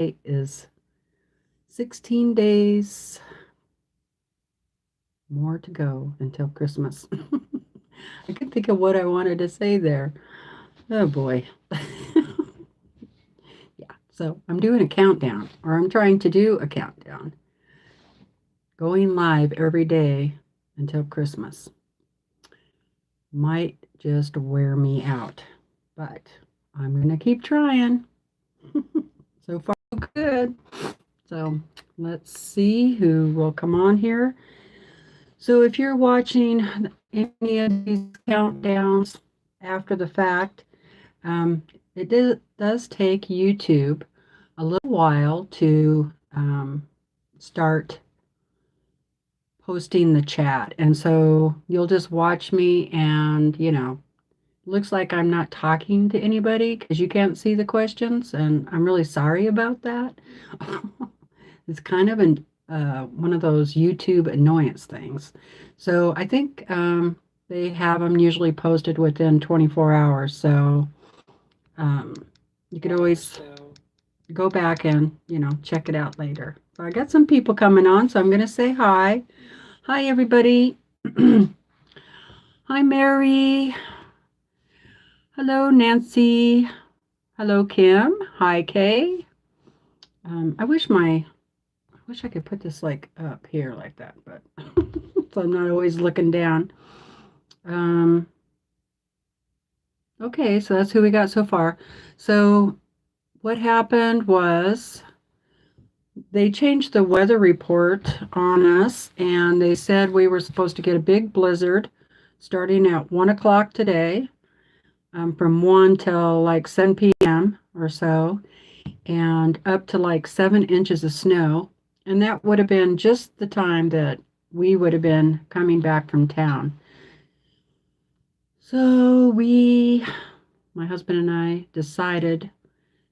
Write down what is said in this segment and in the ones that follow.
is 16 days more to go until Christmas. I couldn't think of what I wanted to say there. Oh boy. Yeah, so I'm doing a countdown, or I'm trying to do a countdown. Going live every day until Christmas. Might just wear me out, but I'm going to keep trying. So far, so good. So let's see who will come on here. So if you're watching any of these countdowns after the fact, it does take YouTube a little while to start posting the chat. And so you'll just watch me and, looks like I'm not talking to anybody because you can't see the questions. And I'm really sorry about that. It's kind of one of those YouTube annoyance things. So I think they have them usually posted within 24 hours. So you could always go back and, check it out later. So I got some people coming on, so I'm going to say hi. Hi, everybody. Hi, Mary. Hello, Nancy. Hello, Kim. Hi, Kay. I wish I could put this like up here like that, but so I'm not always looking down. Okay, so that's who we got so far. So what happened was they changed the weather report on us, and they said we were supposed to get a big blizzard starting at 1 o'clock today, from 1 till like 7 p.m. or so, and up to like 7 inches of snow. And that would have been just the time that we would have been coming back from town. So my husband and I, decided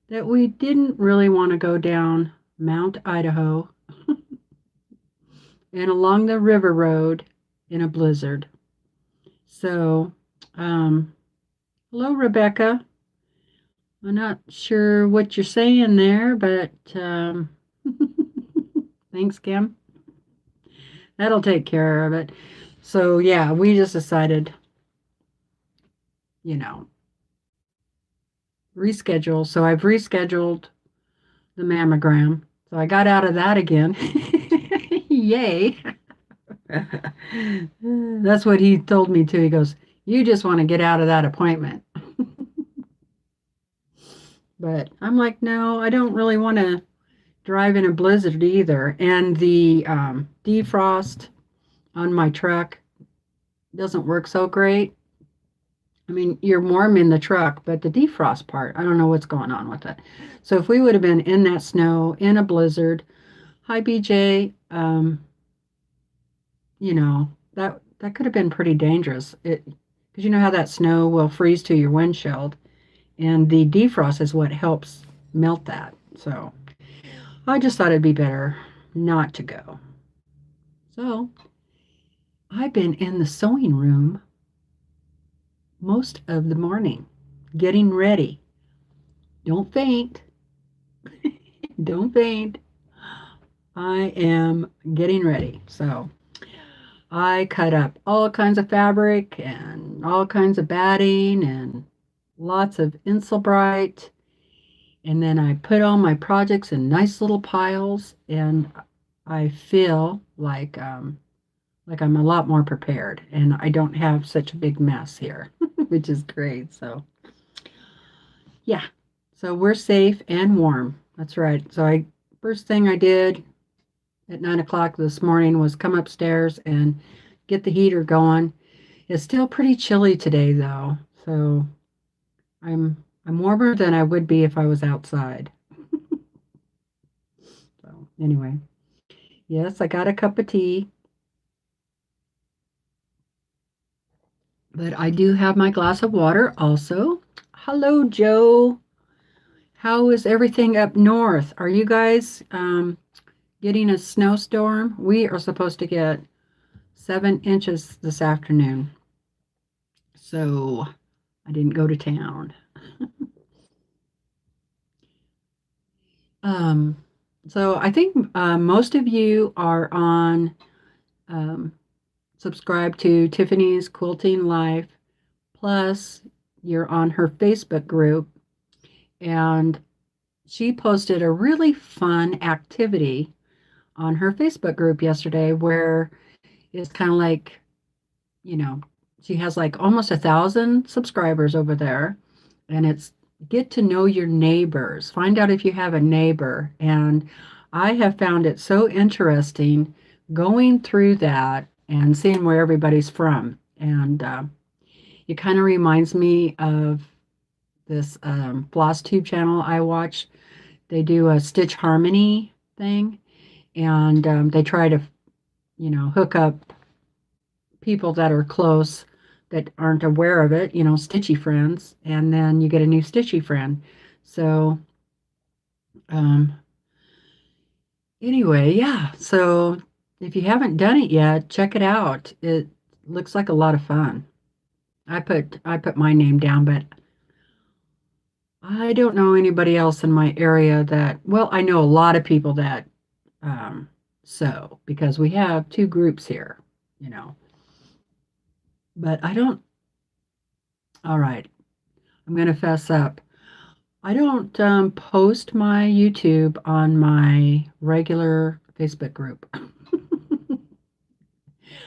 that we didn't really want to go down Mount Idaho and along the river road in a blizzard. So, hello, Rebecca. I'm not sure what you're saying there, but thanks, Kim. That'll take care of it. So, yeah, we just decided, reschedule. So I've rescheduled the mammogram. So I got out of that again. Yay. That's what he told me too. He goes, "You just want to get out of that appointment." But I'm like, no, I don't really want to drive in a blizzard either. And the defrost on my truck doesn't work so great. I mean, you're warm in the truck, but the defrost part, I don't know what's going on with it. So if we would have been in that snow, in a blizzard, hi BJ, that could have been pretty dangerous. Because you know how that snow will freeze to your windshield, and the defrost is what helps melt that. So I just thought it'd be better not to go. So I've been in the sewing room most of the morning, getting ready. Don't faint. Don't faint. I am getting ready. So I cut up all kinds of fabric and all kinds of batting and lots of Insulbright. And then I put all my projects in nice little piles, and I feel like I'm a lot more prepared, and I don't have such a big mess here, which is great. So yeah, so we're safe and warm. That's right. So first thing I did at 9 o'clock this morning was come upstairs and get the heater going. It's still pretty chilly today though, so I'm warmer than I would be if I was outside. So anyway, yes, I got a cup of tea, but I do have my glass of water also. Hello, Joe. How is everything up north? Are you guys getting a snowstorm? We are supposed to get 7 inches this afternoon. So I didn't go to town. Um, so I think most of you are on um, subscribe to Tiffany's Quilting Life. Plus, you're on her Facebook group, and she posted a really fun activity on her Facebook group yesterday where it's kind of like, you know, she has like almost 1,000 subscribers over there, and it's get to know your neighbors. Find out if you have a neighbor. And I have found it so interesting going through that and seeing where everybody's from. And it kind of reminds me of this FlossTube channel I watch. They do a Stitch Harmony thing, and they try to, hook up people that are close that aren't aware of it, stitchy friends, and then you get a new stitchy friend. So, um, anyway, yeah. So if you haven't done it yet, check it out. It looks like a lot of fun. I put my name down, but I don't know anybody else in my area that, well, I know a lot of people that um, sew because we have two groups here, you know. But I don't, all right, I'm going to fess up. I don't post my YouTube on my regular Facebook group.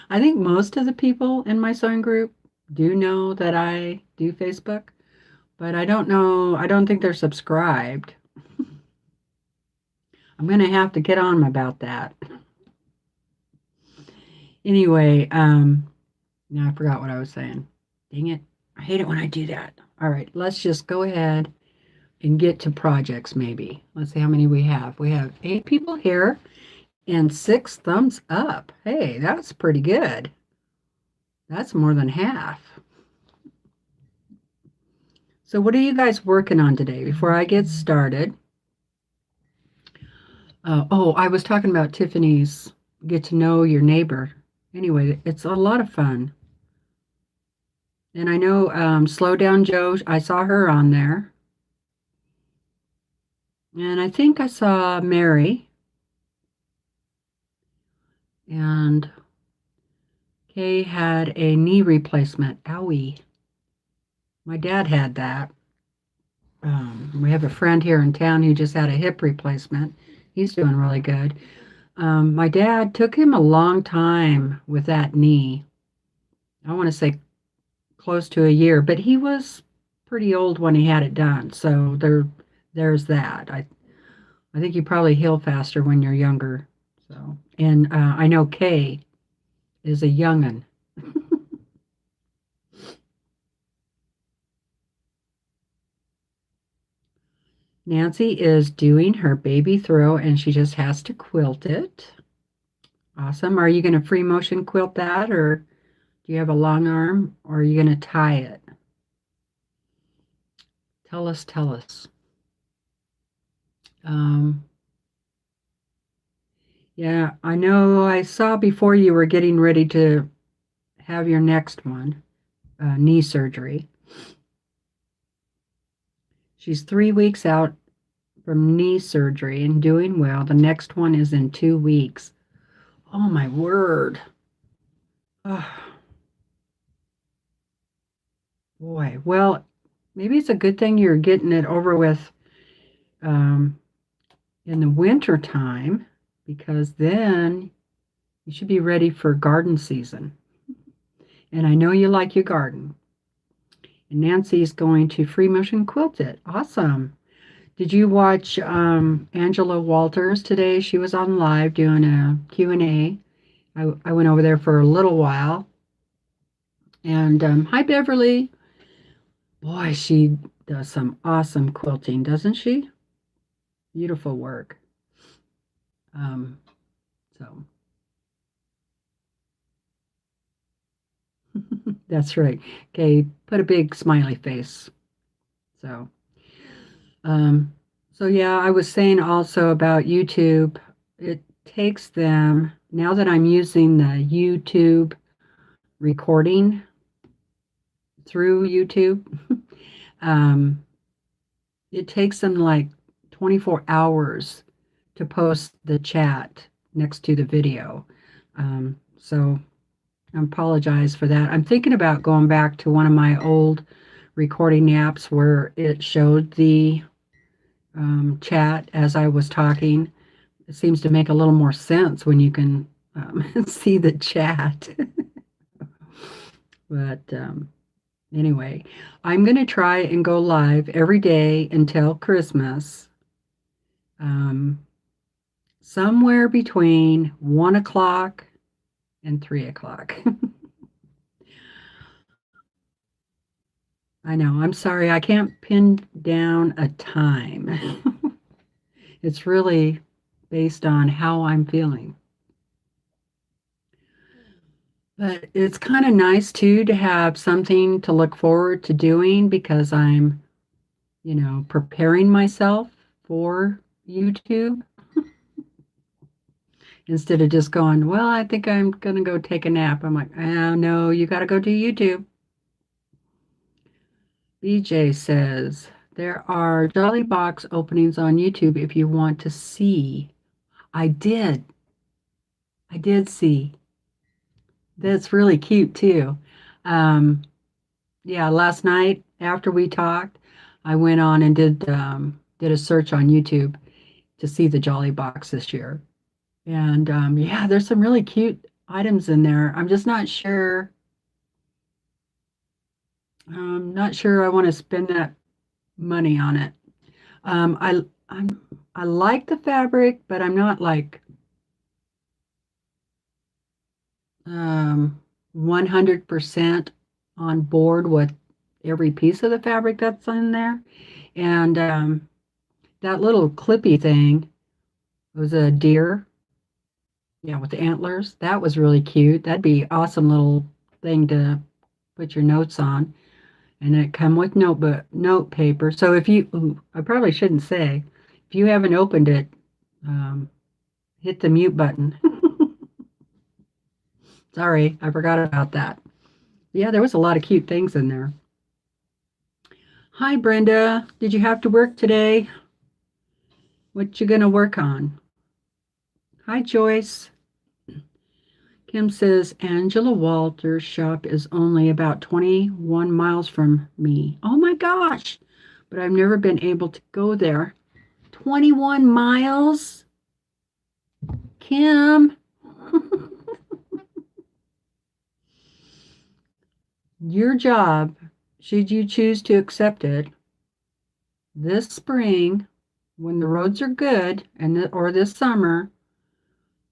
I think most of the people in my sewing group do know that I do Facebook, but I don't know, I don't think they're subscribed. I'm going to have to get on them about that. Anyway, now I forgot what I was saying. Dang it. I hate it when I do that. All right, let's just go ahead and get to projects maybe. Let's see how many we have. We have 8 people here and 6 thumbs up. Hey, that's pretty good. That's more than half. So what are you guys working on today before I get started? Oh, I was talking about Tiffany's get to know your neighbor. Anyway, it's a lot of fun. And I know Slow Down Joe, I saw her on there. And I think I saw Mary. And Kay had a knee replacement. Owie. My dad had that. We have a friend here in town who just had a hip replacement. He's doing really good. My dad took him a long time with that knee. I want to say close to a year, but he was pretty old when he had it done. So there's that. I think you probably heal faster when you're younger. So, and I know Kay is a young'un. Nancy is doing her baby throw and she just has to quilt it. Awesome. Are you going to free motion quilt that, or do you have a long arm, or are you going to tie it? Tell us, tell us. Um, yeah, I know I saw before you were getting ready to have your next one, knee surgery. She's 3 weeks out from knee surgery and doing well. The next one is in 2 weeks. Oh, my word. Oh, boy. Well, maybe it's a good thing you're getting it over with um, in the winter time, because then you should be ready for garden season. And I know you like your garden. And Nancy's going to free motion quilt it. Awesome. Did you watch Angela Walters today? She was on live doing a Q&A. I went over there for a little while. And hi, Beverly. Boy, she does some awesome quilting, doesn't she? Beautiful work. Um, so that's right. Okay, put a big smiley face. So, um, so yeah, I was saying also about YouTube. It takes them, now that I'm using the YouTube recording through YouTube, um, it takes them like 24 hours to post the chat next to the video. So I apologize for that. I'm thinking about going back to one of my old recording apps where it showed the chat as I was talking. It seems to make a little more sense when you can see the chat. But anyway, I'm going to try and go live every day until Christmas, somewhere between 1 o'clock and 3 o'clock. I know, I'm sorry, I can't pin down a time. It's really based on how I'm feeling. But it's kind of nice too to have something to look forward to doing because I'm, preparing myself for YouTube instead of just going, well, I think I'm going to go take a nap. I'm like, oh, no, you got to go do YouTube. BJ says, there are Jolly Box openings on YouTube if you want to see. I did. I did see. That's really cute too. Yeah, last night after we talked, I went on and did a search on YouTube to see the Jolly Box this year. And yeah, there's some really cute items in there. I'm just not sure. I'm not sure I want to spend that money on it. Um, I I like the fabric, but I'm not like 100% on board with every piece of the fabric that's in there. And that little clippy thing was a deer, yeah, with the antlers. That was really cute. That'd be awesome little thing to put your notes on. And it come with note paper. So if you, I probably shouldn't say, if you haven't opened it, um, hit the mute button. Sorry, I forgot about that. Yeah, there was a lot of cute things in there. Hi, Brenda. Did you have to work today? What you gonna work on? Hi, Joyce. Kim says Angela Walter's shop is only about 21 miles from me. Oh my gosh, but I've never been able to go there. 21 miles? Kim. Your job, should you choose to accept it, this spring, when the roads are good, or this summer,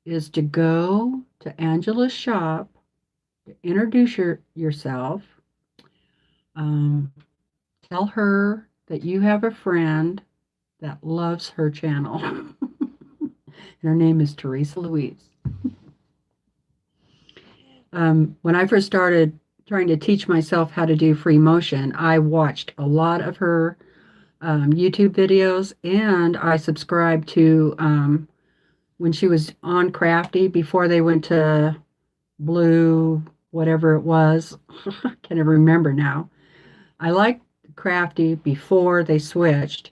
is to go to Angela's shop, to introduce yourself, um, tell her that you have a friend that loves her channel. And her name is TeresaLouise. When I first started trying to teach myself how to do free motion, I watched a lot of her YouTube videos, and I subscribed to when she was on Crafty before they went to Blue, whatever it was. I can't even remember now. I liked Crafty before they switched.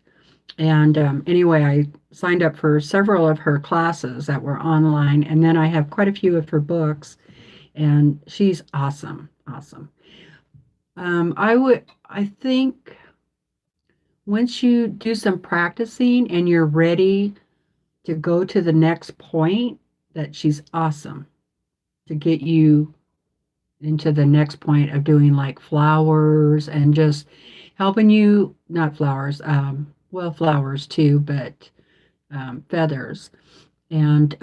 And anyway, I signed up for several of her classes that were online, and then I have quite a few of her books, and she's awesome, awesome. I think once you do some practicing and you're ready to go to the next point, that she's awesome to get you into the next point of doing like flowers and just helping you, not flowers, well, flowers too, but feathers. And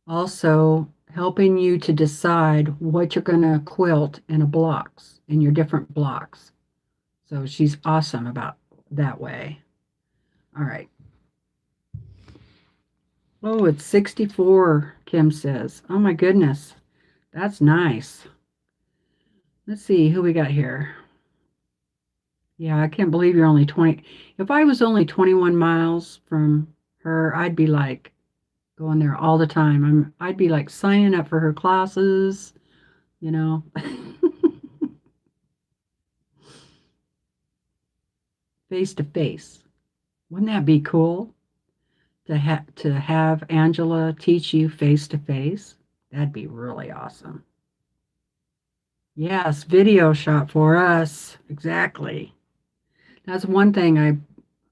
also helping you to decide what you're going to quilt in your different blocks. So she's awesome about that way. All right. Oh, it's 64, Kim says. Oh my goodness. That's nice. Let's see who we got here. Yeah, I can't believe you're only 20. If I was only 21 miles from her, I'd be like going there all the time. I'd be like signing up for her classes, you know. face to face. Wouldn't that be cool to have Angela teach you face to face? That'd be really awesome. Yes, video shop for us. Exactly. That's one thing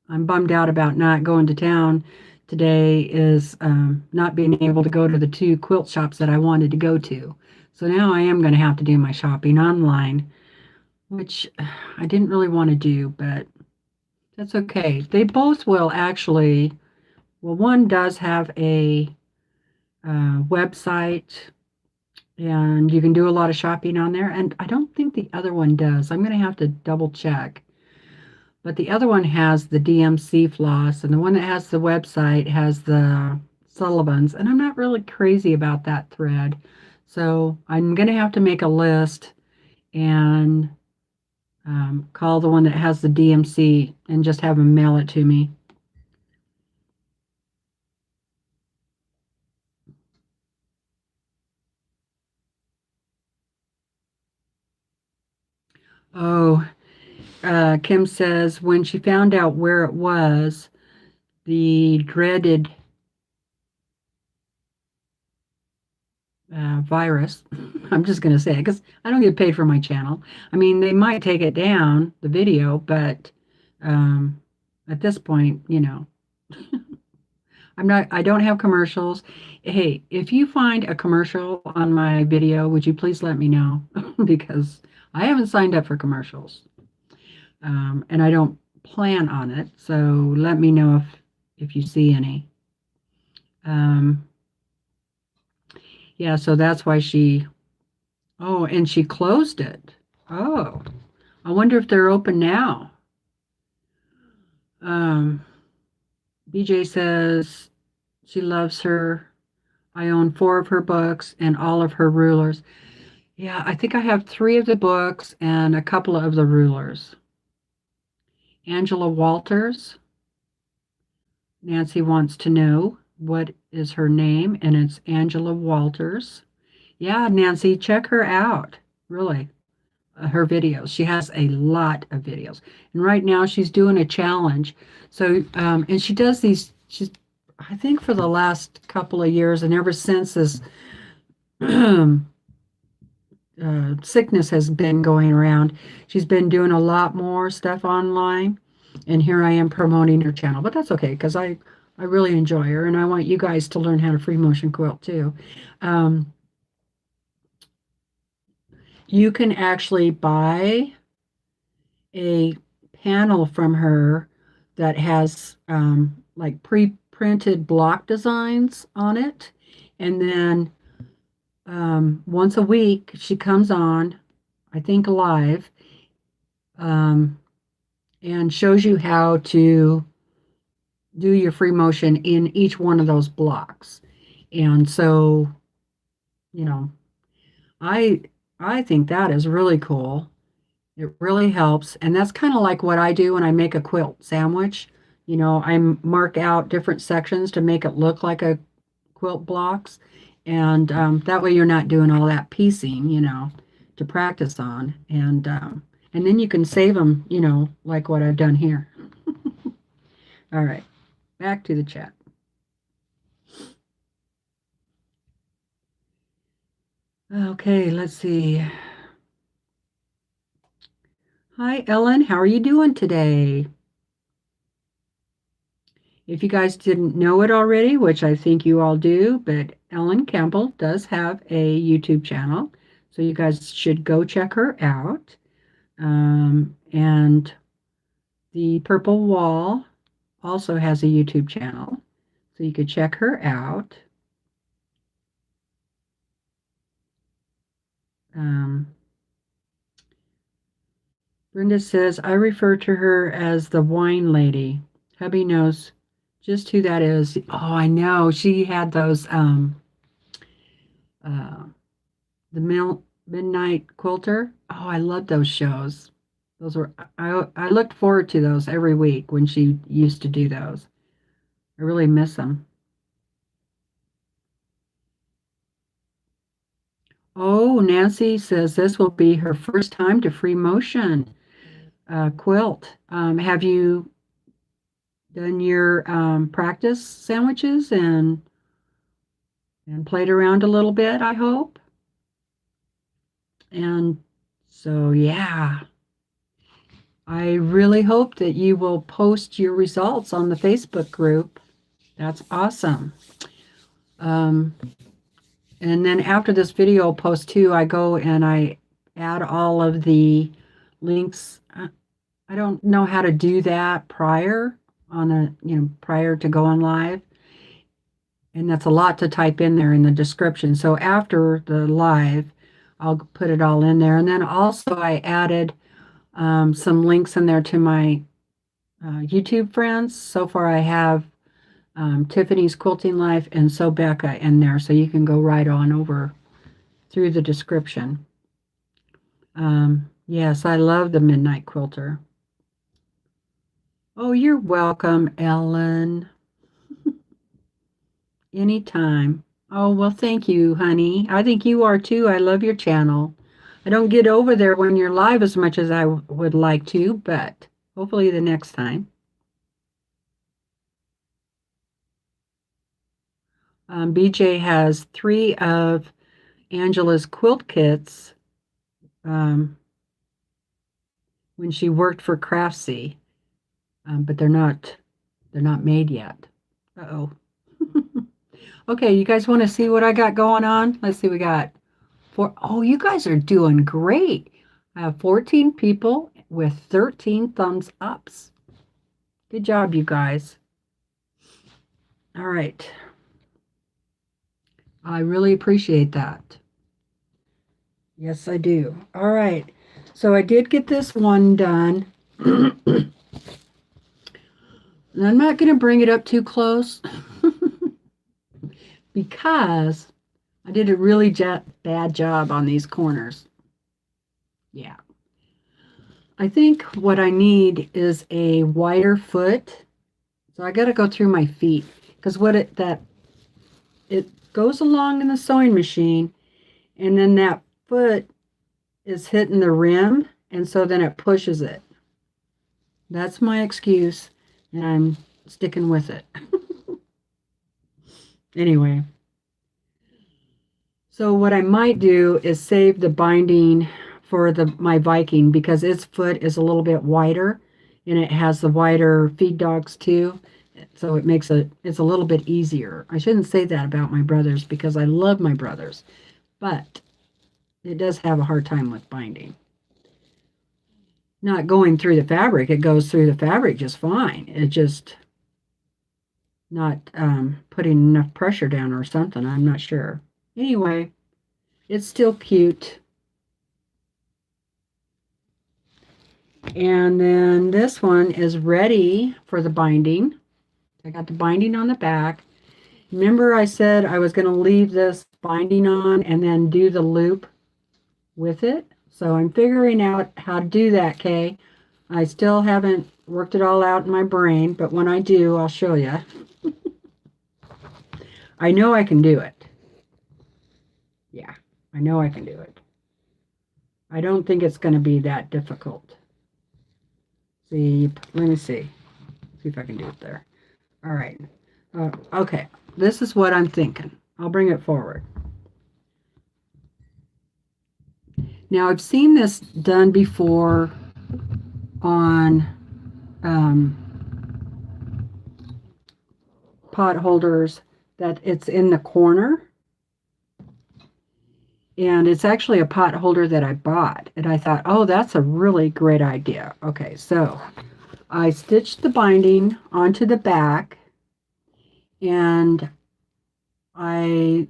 I'm bummed out about not going to town today is not being able to go to the two quilt shops that I wanted to go to. So now I am going to have to do my shopping online, which I didn't really want to do, but that's okay. They both will actually, well, one does have a website and you can do a lot of shopping on there, and I don't think the other one does. I'm going to have to double check. But the other one has the DMC floss, and the one that has the website has the Sullivan's, and I'm not really crazy about that thread. So I'm going to have to make a list and call the one that has the DMC and just have them mail it to me. Oh, Kim says when she found out where it was, the dreaded virus. I'm just going to say it because I don't get paid for my channel. I mean, they might take it down, the video, but um, at this point, I don't have commercials. Hey, if you find a commercial on my video, would you please let me know? Because I haven't signed up for commercials. And I don't plan on it. So let me know if you see any. Um, yeah, so that's why oh, and she closed it. Oh, I wonder if they're open now. Um, BJ says she loves her. I own 4 of her books and all of her rulers. Yeah, I think I have 3 of the books and a couple of the rulers. Angela Walters. Nancy wants to know what is her name, and it's Angela Walters. Yeah, Nancy, check her out. Really. Her videos. She has a lot of videos. And right now she's doing a challenge. So, and she does she's, I think for the last couple of years and ever since this sickness has been going around, she's been doing a lot more stuff online. And here I am promoting her channel. But that's okay because I really enjoy her and I want you guys to learn how to free motion quilt too. You can actually buy a panel from her that has like pre-printed block designs on it. And then once a week, she comes on, I think live, um, and shows you how to do your free motion in each one of those blocks. And so, you know, I I think that is really cool. It really helps. And that's kind of like what I do when I make a quilt sandwich. I mark out different sections to make it look like a quilt blocks. And that way you're not doing all that piecing, to practice on. And then you can save them, like what I've done here. All right, back to the chat. Okay, let's see. Hi, Ellen. How are you doing today? If you guys didn't know it already, which I think you all do, but Ellen Campbell does have a YouTube channel. So you guys should go check her out. And the Purple Wall also has a YouTube channel. So you could check her out. Brenda says, I refer to her as the wine lady. Hubby knows just who that is. Oh, I know. She had those uh Midnight Quilter. Oh, I love those shows. Those were I looked forward to those every week when she used to do those. I really miss them. Oh, Nancy says this will be her first time to free motion. quilt. Have you done your practice sandwiches and played around a little bit, I hope? And so, yeah, I really hope that you will post your results on the Facebook group. That's awesome. Um, and then after this video post too, I go and I add all of the links. I don't know how to do that prior prior to going live. And that's a lot to type in there in the description. So after the live, I'll put it all in there. And then also I added some links in there to my YouTube friends. So far I have Tiffany's Quilting Life and So Becca in there. So you can go right on over through the description. Yes, I love the Midnight Quilter. Oh, you're welcome, Ellen. Anytime. Oh, well, thank you, honey. I think you are too. I love your channel. I don't get over there when you're live as much as I would like to, but hopefully the next time. BJ has 3 of Angela's quilt kits when she worked for Crafty, but they're not made yet. Uh-oh. Okay, you guys want to see what I got going on? Let's see, we got 4. Oh, you guys are doing great. I have 14 people with 13 thumbs ups. Good job, you guys. All right. I really appreciate that. Yes, I do. All right. So I did get this one done. And I'm not going to bring it up too close because I did a really bad job on these corners. Yeah. I think what I need is a wider foot. So I got to go through my feet because it goes along in the sewing machine and then that foot is hitting the rim and so then it pushes it. That's my excuse and I'm sticking with it. Anyway, so what I might do is save the binding for my Viking because its foot is a little bit wider and it has the wider feed dogs too. So it's a little bit easier. I shouldn't say that about my brothers because I love my brothers, but it does have a hard time with binding. Not going through the fabric. It goes through the fabric just fine. It just not putting enough pressure down or something. I'm not sure. Anyway, it's still cute. And then this one is ready for the binding. I got the binding on the back. Remember I said I was going to leave this binding on and then do the loop with it? So I'm figuring out how to do that, Kay. I still haven't worked it all out in my brain, but when I do, I'll show you. I know I can do it. Yeah, I know I can do it. I don't think it's going to be that difficult. See, let me see. See if I can do it there. All right. Okay, this is what I'm thinking. I'll bring it forward. Now, I've seen this done before on pot holders that it's in the corner. And it's actually a pot holder that I bought. And I thought, oh, that's a really great idea. Okay, so I stitched the binding onto the back. And I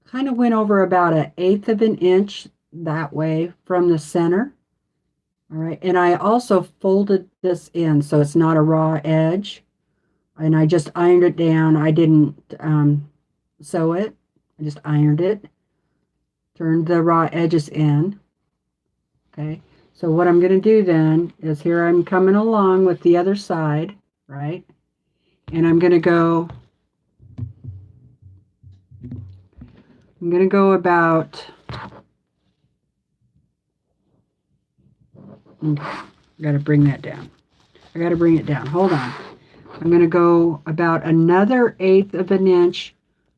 kind of went over about 1/8 of an inch that way from the center. All right, and I also folded this in so it's not a raw edge. And I just ironed it down. I didn't sew it. I just ironed it. Turned the raw edges in. Okay, so what I'm going to do then is here I'm coming along with the other side, right? And I'm going to go about, I got to bring that down. I got to bring it down. Hold on. I'm going to go about another 1/8 of an inch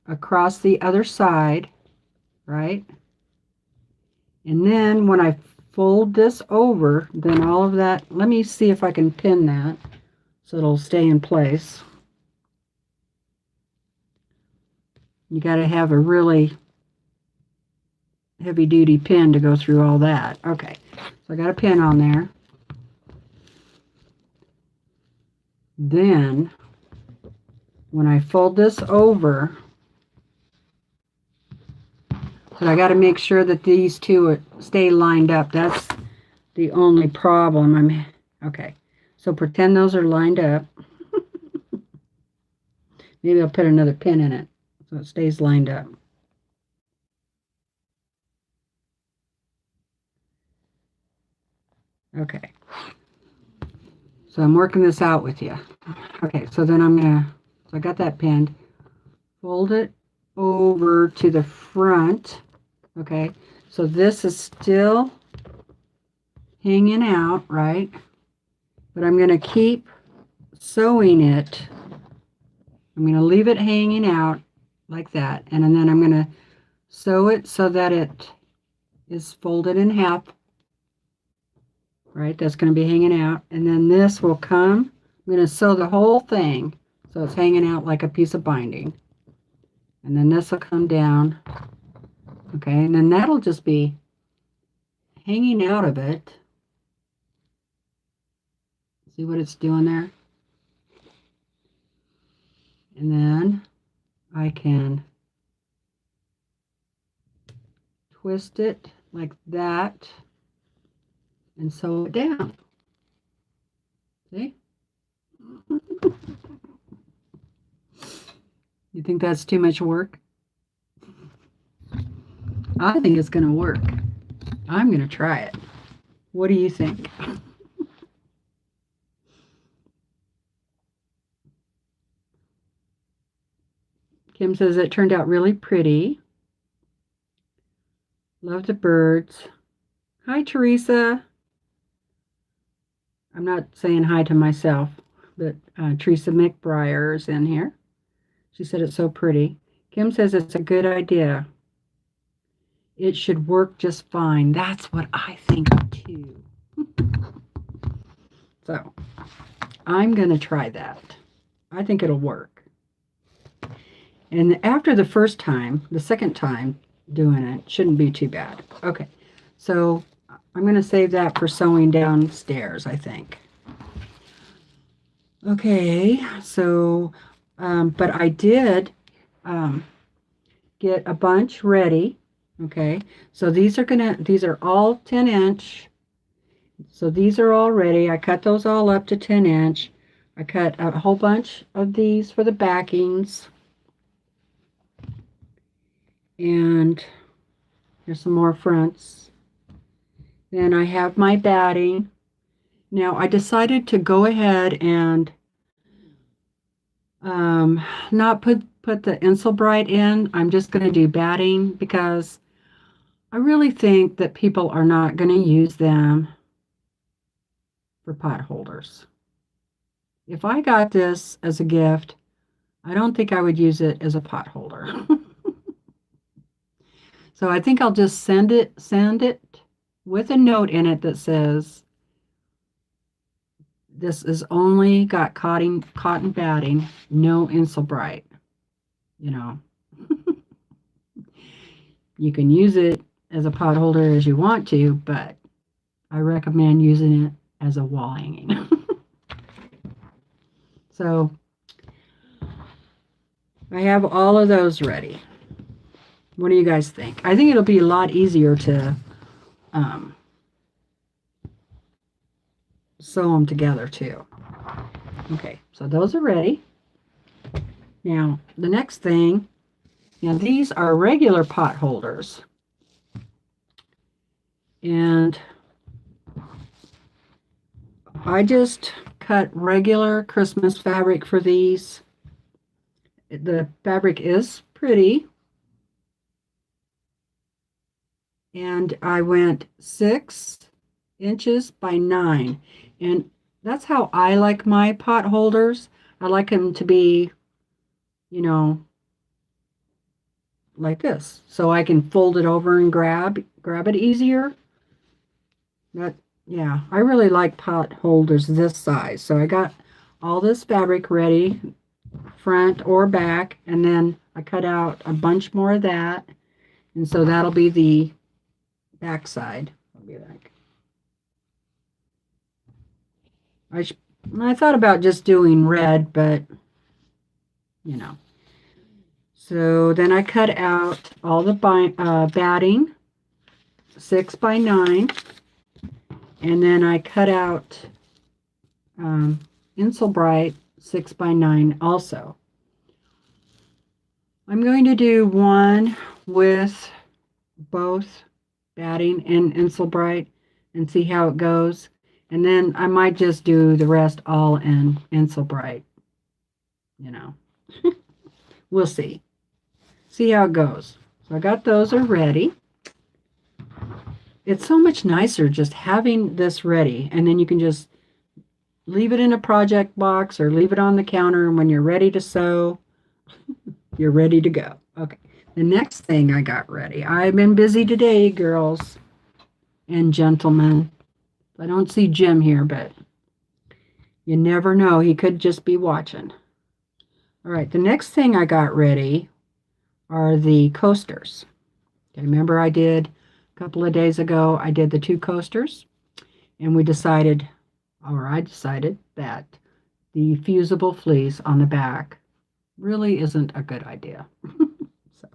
across the other side, right? And then when I fold this over, then all of that, let me see if I can pin that so it'll stay in place. You got to have a really heavy duty pin to go through all that. Okay, so I got a pin on there. Then when I fold this over, but I got to make sure that these two stay lined up. That's the only problem. Okay, so pretend those are lined up. Maybe I'll put another pin in it so it stays lined up. Okay, so I'm working this out with you. Okay, so then so I got that pinned. Fold it over to the front. Okay, so this is still hanging out, right? But I'm going to keep sewing it. I'm going to leave it hanging out like that. And then I'm going to sew it so that it is folded in half. Right, that's going to be hanging out. And then this will come. I'm going to sew the whole thing so it's hanging out like a piece of binding. And then this will come down. Okay, and then that'll just be hanging out of it. See what it's doing there? And then I can twist it like that and sew it down. See? You think that's too much work? I think it's going to work. I'm going to try it. What do you think? Kim says it turned out really pretty. Love the birds. Hi, Teresa. I'm not saying hi to myself, but Teresa McBriar is in here. She said it's so pretty. Kim says it's a good idea. It should work just fine. That's what I think too. So I'm going to try that. I think it'll work. And after the first time, the second time doing it shouldn't be too bad. Okay, so I'm going to save that for sewing downstairs, I think. Okay, so, but I did get a bunch ready. Okay, so these are all 10-inch. So these are all ready. I cut those all up to 10-inch. I cut a whole bunch of these for the backings. And here's some more fronts. Then I have my batting. Now I decided to go ahead and not put the Insulbrite in. I'm just going to do batting because I really think that people are not going to use them for pot holders. If I got this as a gift, I don't think I would use it as a pot holder. So I think I'll just send it with a note in it that says, this is only got cotton batting, no Insulbrite. You know, you can use it as a pot holder as you want to, but I recommend using it as a wall hanging. So I have all of those ready. What do you guys think? I think it'll be a lot easier to sew them together too. Okay, so those are ready. Now, the next thing, now these are regular pot holders. And I just cut regular Christmas fabric for these. The fabric is pretty. And I went 6 inches by 9. And that's how I like my pot holders. I like them to be, you know, like this. So I can fold it over and grab it easier. That, yeah, I really like pot holders this size. So I got all this fabric ready, front or back, and then I cut out a bunch more of that. And so that'll be the back side. I'll be like, I thought about just doing red, but you know. So then I cut out all the batting, 6 by 9, and then I cut out Insul Bright 6 by 9 also. I'm going to do one with both batting and Insul Bright and see how it goes. And then I might just do the rest all in Insul Bright. You know, we'll see. See how it goes. So I got those already. It's so much nicer just having this ready, and then you can just leave it in a project box or leave it on the counter, and when you're ready to sew, you're ready to go. Okay, the next thing I got ready. I've been busy today, girls and gentlemen. I don't see Jim here, but you never know. He could just be watching. All right, the next thing I got ready are the coasters. Okay, remember I did a couple of days ago, I did the 2 coasters, and I decided that the fusible fleece on the back really isn't a good idea. So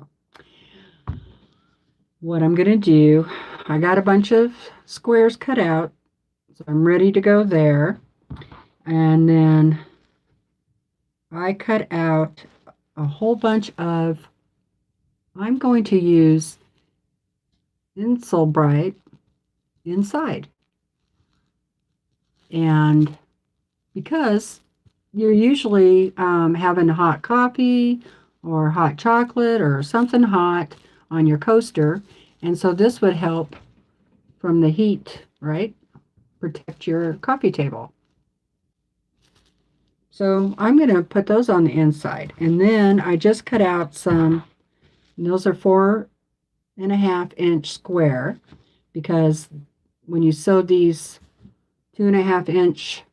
what I'm going to do, I got a bunch of squares cut out, so I'm ready to go there. And then I cut out a whole bunch of, I'm going to use Insul Bright inside. And because you're usually having hot coffee or hot chocolate or something hot on your coaster, and so this would help from the heat, right? Protect your coffee table. So I'm going to put those on the inside, and then I just cut out some, and those are 4.5-inch square, because when you sew these 2.5-inch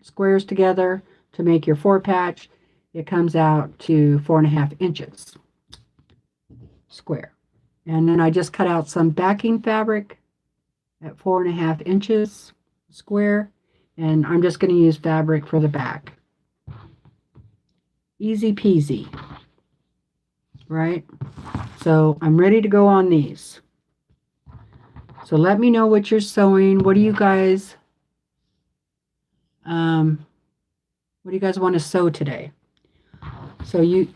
squares together to make your 4 patch, it comes out to 4.5 inches square. And then I just cut out some backing fabric at 4.5 inches square, and I'm just going to use fabric for the back. Easy peasy, right? So I'm ready to go on these. So let me know what you're sewing. What do you guys want to sew today? So you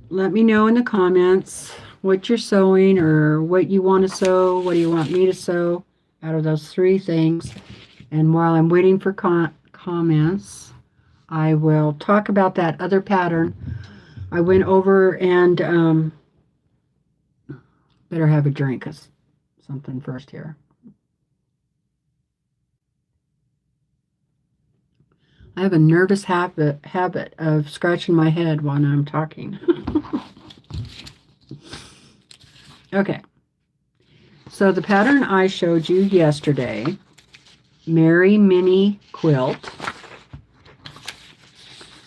let me know in the comments what you're sewing or what you want to sew. What do you want me to sew out of those 3 things? And while I'm waiting for comments, I will talk about that other pattern. I went over and better have a drink, something first here. I have a nervous habit of scratching my head when I'm talking. Okay, so the pattern I showed you yesterday, Merry Mini Quilt.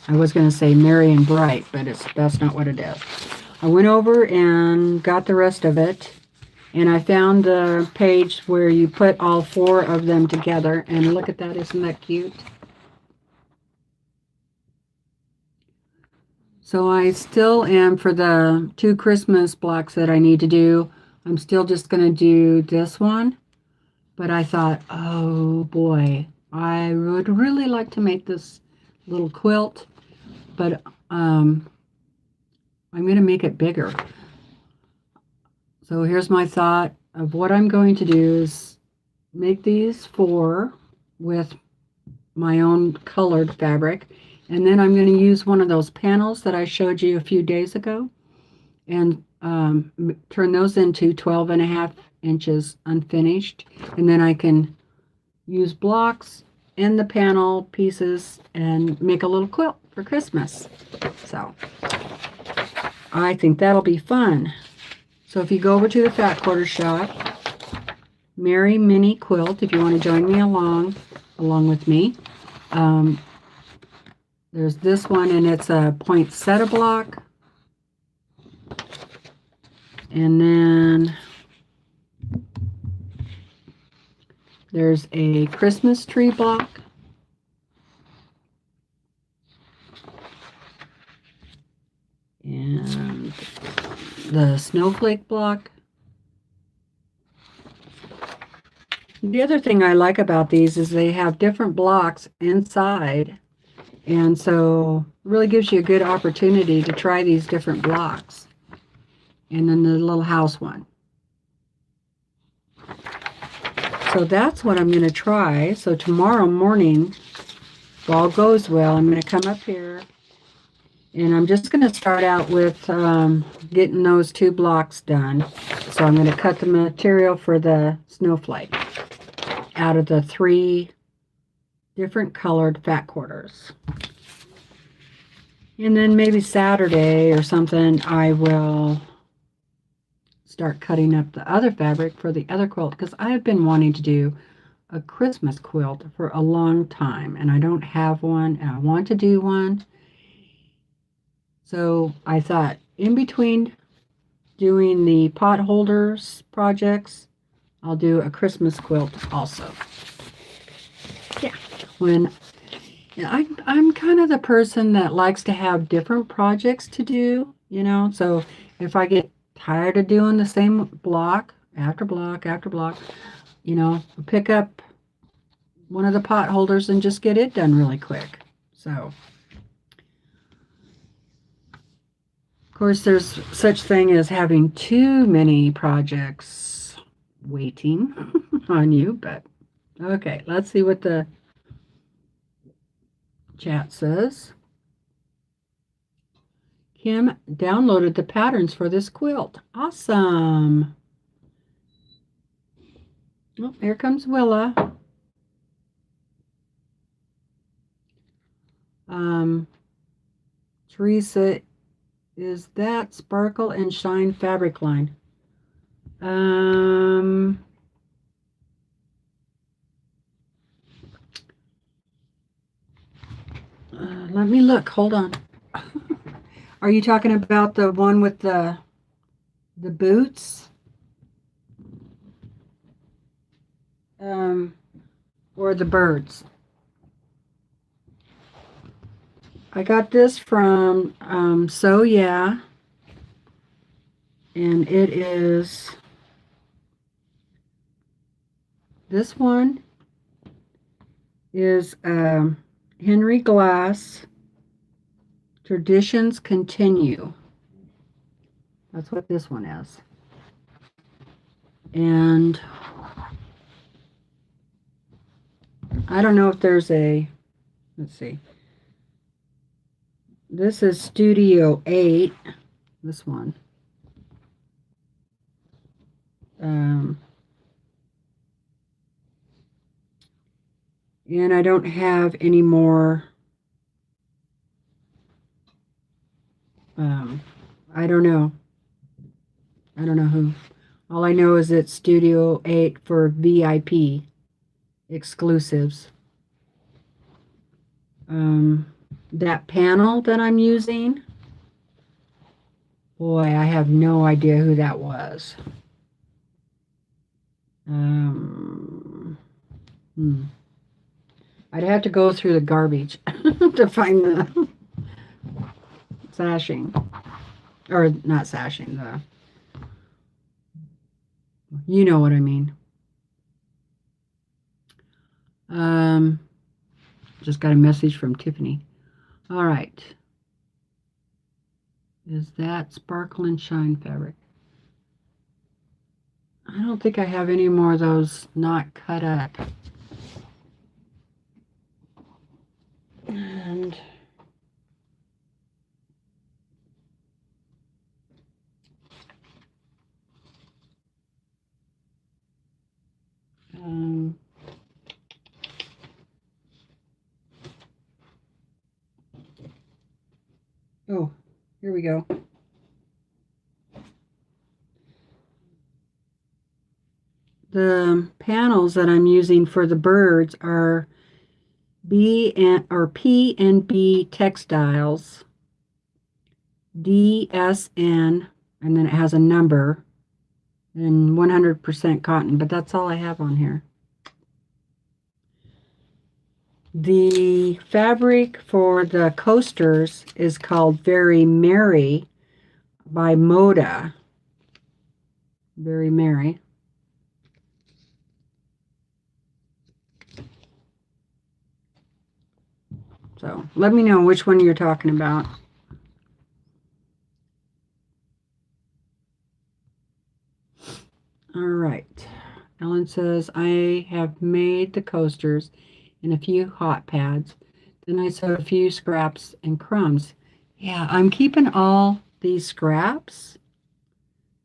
I was going to say Merry and Bright, but that's not what it is. I went over and got the rest of it, and I found the page where you put all 4 of them together, and look at that, isn't that cute? So I still am, for the 2 Christmas blocks that I need to do, I'm still just going to do this one. But I thought, oh boy, I would really like to make this little quilt, but I'm going to make it bigger. So here's my thought of what I'm going to do is make these 4 with my own colored fabric, and then I'm going to use one of those panels that I showed you a few days ago and turn those into 12.5 inches unfinished, and then I can use blocks and the panel pieces and make a little quilt for Christmas. So I think that'll be fun. So if you go over to the Fat Quarter Shop, Merry Mini Quilt, if you want to join me along with me. There's this one, and it's a poinsettia block. And then there's a Christmas tree block. And the snowflake block. The other thing I like about these is they have different blocks inside, and so it really gives you a good opportunity to try these different blocks. And then the little house one. So that's what I'm going to try. So tomorrow morning, if all goes well, I'm going to come up here, and I'm just going to start out with getting those 2 blocks done. So I'm going to cut the material for the snowflake out of the 3 different colored fat quarters. And then maybe Saturday or something, I will start cutting up the other fabric for the other quilt, because I have been wanting to do a Christmas quilt for a long time, and I don't have one, and I want to do one. So I thought, in between doing the pot holders projects, I'll do a Christmas quilt also. Yeah, I'm kind of the person that likes to have different projects to do, so if I get tired of doing the same block after block after block, pick up one of the pot holders and just get it done really quick. So, of course, there's such thing as having too many projects waiting on you, but okay, let's see what the chat says. Kim downloaded the patterns for this quilt. Awesome. Oh, here comes Willa. Teresa, is that Sparkle and Shine fabric line? Let me look. Hold on. Are you talking about the one with the boots? Or the birds? I got this from So Yeah, and it is this one is Henry Glass Traditions Continue. That's what this one is. And I don't know if there's a, let's see. This is Studio 8, this one. And I don't have any more, I don't know. I don't know who. All I know is it's Studio 8 for VIP exclusives. That panel that I'm using, boy, I have no idea who that was. I'd have to go through the garbage to find the sashing. Or not sashing, you know what I mean. Just got a message from Tiffany. All right. Is that Sparkle and Shine fabric? I don't think I have any more of those not cut up. And Oh, here we go. The panels that I'm using for the birds are P and B textiles, DSN, and then it has a number, and 100% cotton, but that's all I have on here. The fabric for the coasters is called Very Merry by Moda. Very Merry. So let me know which one you're talking about. All right. Ellen says, I have made the coasters and a few hot pads. Then I sewed a few scraps and crumbs. Yeah, I'm keeping all these scraps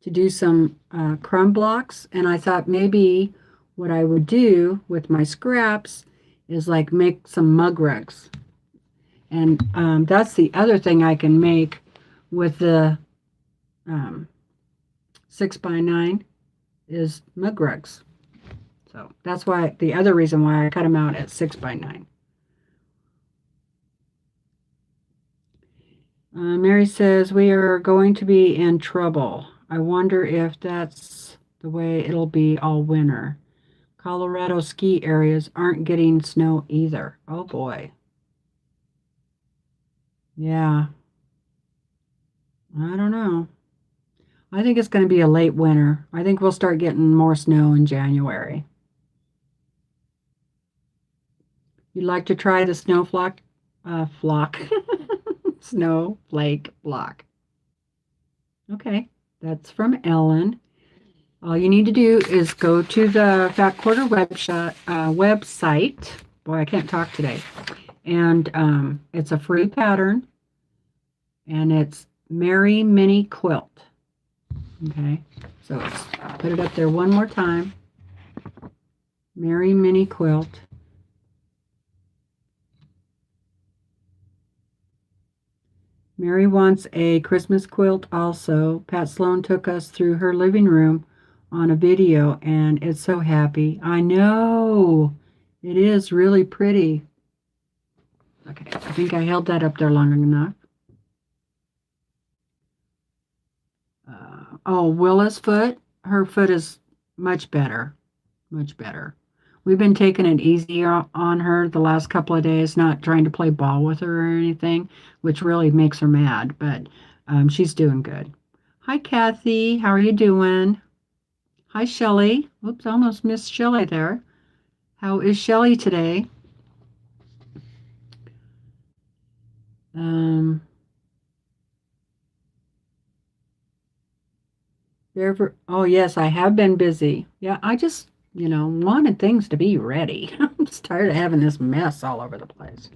to do some crumb blocks. And I thought maybe what I would do with my scraps is like make some mug rugs. And that's the other thing I can make with the um, 6x9 is mug rugs. So that's why the other reason why I cut them out at 6x9. Mary says, we are going to be in trouble. I wonder if that's the way it'll be all winter. Colorado ski areas aren't getting snow either. Oh boy. Yeah, I don't know. I think it's going to be a late winter. I think we'll start getting more snow in January. You'd like to try the flock, snowflake block. Okay, that's from Ellen. All you need to do is go to the Fat Quarter website. Boy, I can't talk today. And it's a free pattern, and it's Merry Mini Quilt. Okay, so put it up there one more time. Merry Mini Quilt. Mary wants a Christmas quilt also. Pat Sloan took us through her living room on a video, and it's so happy. I know. It is really pretty. Okay, I think I held that up there long enough. Oh, Willa's foot. Her foot is much better. Much better. We've been taking it easy on her the last couple of days, not trying to play ball with her or anything, which really makes her mad, but she's doing good. Hi, Kathy. How are you doing? Hi, Shelley. Oops, I almost missed Shelley there. How is Shelley today? Um, oh, yes, I have been busy. Yeah, I just, wanted things to be ready. I'm just tired of having this mess all over the place.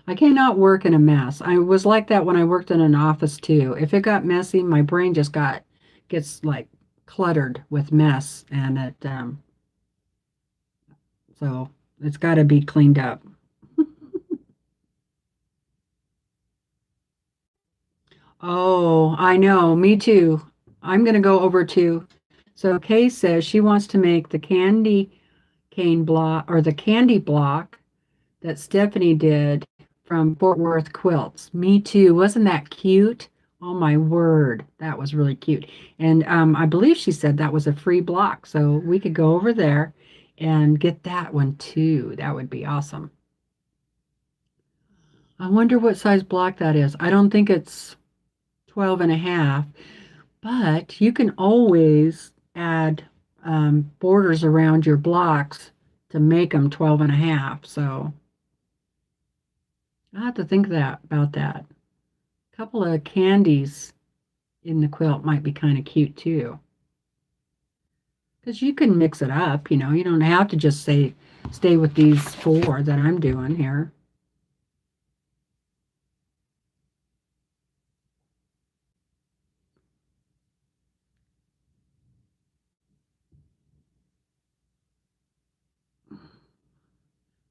I cannot work in a mess. I was like that when I worked in an office too. If it got messy, my brain just gets like cluttered with mess, and so it's got to be cleaned up. Oh, I know. Me too. I'm going to go over to. So Kay says she wants to make the candy cane block or the candy block that Stephanie did from Fort Worth Quilts. Me too. Wasn't that cute? Oh my word, that was really cute. And I believe she said that was a free block, so we could go over there and get that one too. That would be awesome. I wonder what size block that is. I don't think it's 12 and a half, but you can always add borders around your blocks to make them 12 and a half. So I have to think about that. A couple of candies in the quilt might be kind of cute too. Because you can mix it up, you don't have to just stay with these four that I'm doing here.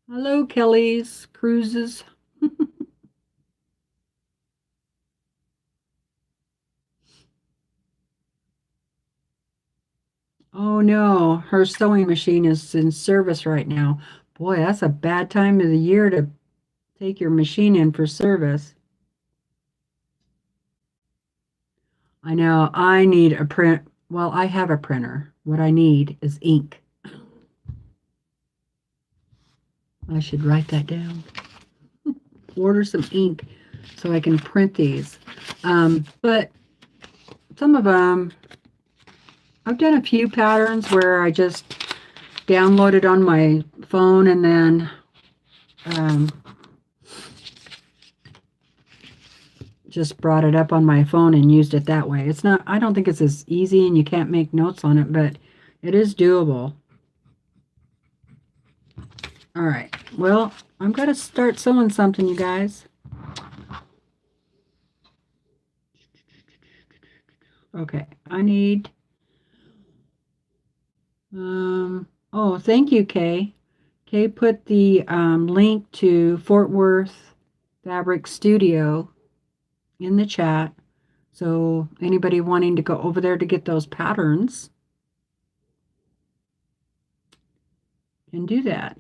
Hello, Kelly's Cruises. Oh no, her sewing machine is in service right now. Boy, that's a bad time of the year to take your machine in for service. I know I need a print. Well, I have a printer. What I need is ink. I should write that down. Order some ink so I can print these. But some of them, I've done a few patterns where I just downloaded on my phone and then um, just brought it up on my phone and used it that way. It's not, I don't think it's as easy and you can't make notes on it, but it is doable. All right. Well, I'm going to start sewing something, you guys. Okay. I need, oh, thank you, Kay. Kay put the link to Fort Worth Fabric Studio in the chat. So anybody wanting to go over there to get those patterns can do that.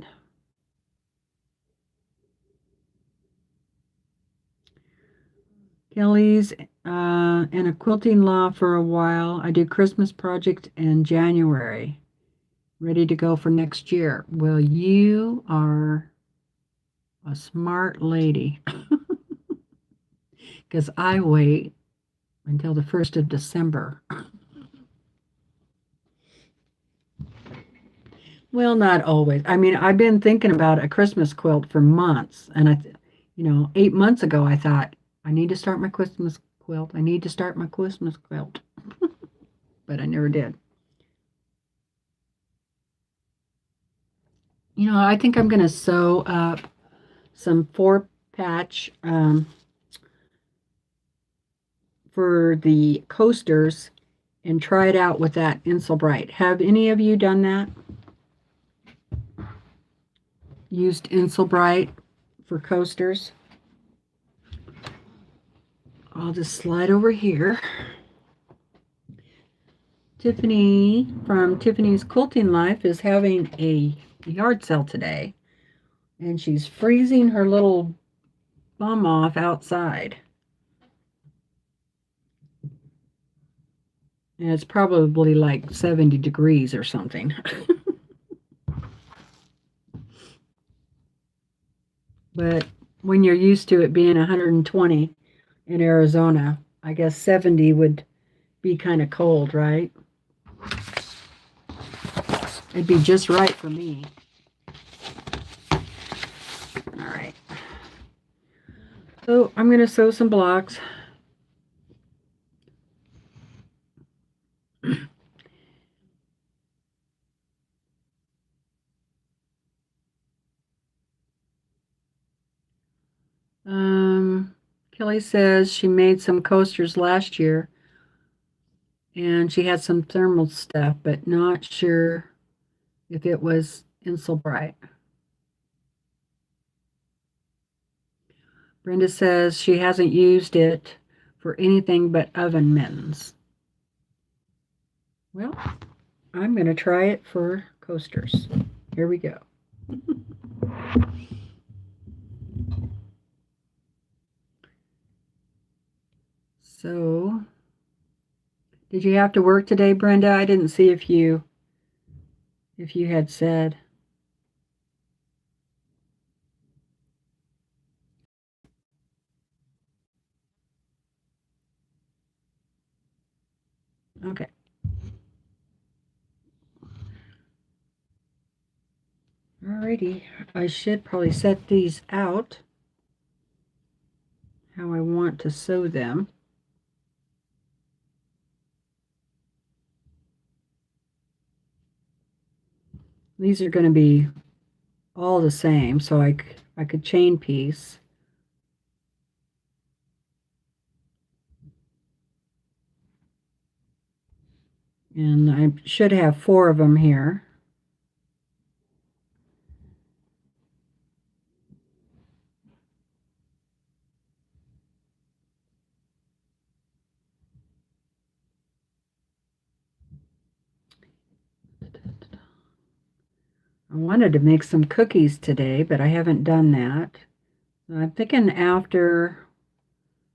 Kelly's in a quilting law for a while. I do Christmas project in January. Ready to go for next year. Well, you are a smart lady because I wait until the 1st of December. Well, not always. I mean, I've been thinking about a Christmas quilt for months. And 8 months ago, I thought, I need to start my Christmas quilt. I need to start my Christmas quilt. But I never did. I think I'm going to sew up some 4-patch for the coasters and try it out with that Insulbright. Have any of you done that? Used Insulbright for coasters? I'll just slide over here. Tiffany from Tiffany's Quilting Life is having a yard sale today, and she's freezing her little bum off outside. And it's probably like 70 degrees or something. But when you're used to it being 120 in Arizona, I guess 70 would be kind of cold, right? It'd be just right for me. All right. So I'm going to sew some blocks. Kelly says she made some coasters last year and she had some thermal stuff, but not sure if it was Insulbright. Brenda says she hasn't used it for anything but oven mittens. Well, I'm going to try it for coasters. Here we go. So, did you have to work today, Brenda? I didn't see if you had said. Okay. Alrighty. I should probably set these out how I want to sew them. These are going to be all the same, so I could chain piece. And I should have 4 of them here. wanted to make some cookies today, but I haven't done that. I'm thinking after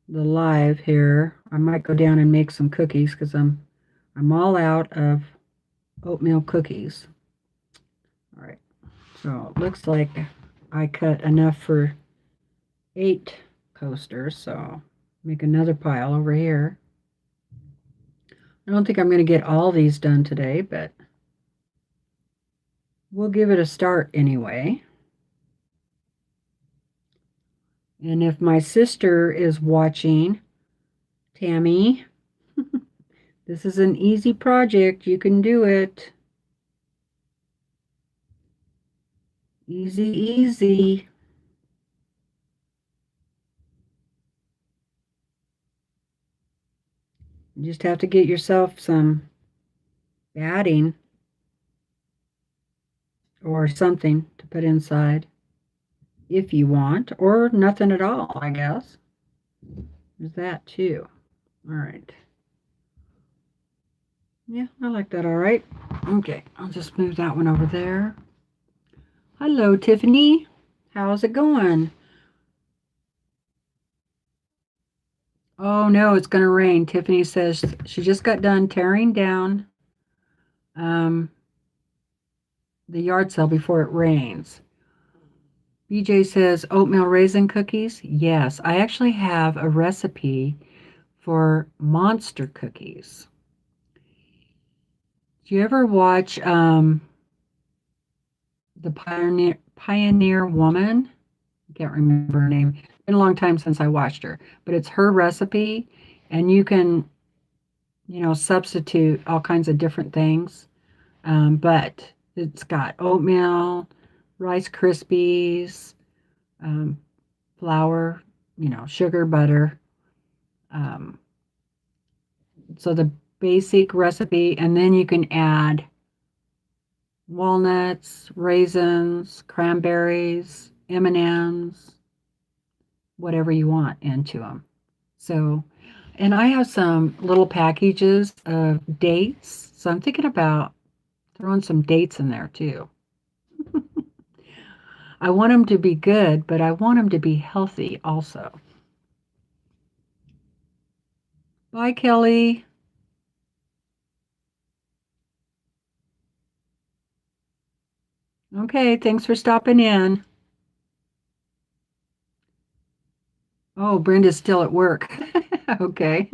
the live here, I might go down and make some cookies because I'm all out of oatmeal cookies. All right, so it looks like I cut enough for 8 coasters, so make another pile over here. I don't think I'm going to get all these done today, but we'll give it a start anyway. And if my sister is watching, Tammy, this is an easy project. You can do it. Easy, easy. You just have to get yourself some batting or something to put inside if you want, or nothing at all, I guess. There's that too. All right. Yeah, I like that all right. Okay, I'll just move that one over there. Hello, Tiffany. How's it going? Oh no, it's going to rain. Tiffany says she just got done tearing down um, the yard sale before it rains. BJ says oatmeal raisin cookies. Yes, I actually have a recipe for monster cookies. Do you ever watch the Pioneer Woman? I can't remember her name. It's been a long time since I watched her, but it's her recipe, and you can, substitute all kinds of different things. But it's got oatmeal, Rice Krispies, um, flour, sugar, butter. Um, so the basic recipe, and then you can add walnuts, raisins, cranberries, M&Ms, whatever you want into them. So, and I have some little packages of dates. So I'm thinking about throwing some dates in there too. I want them to be good, but I want them to be healthy also. Bye, Kelly. Okay, thanks for stopping in. Oh, Brenda's still at work. Okay.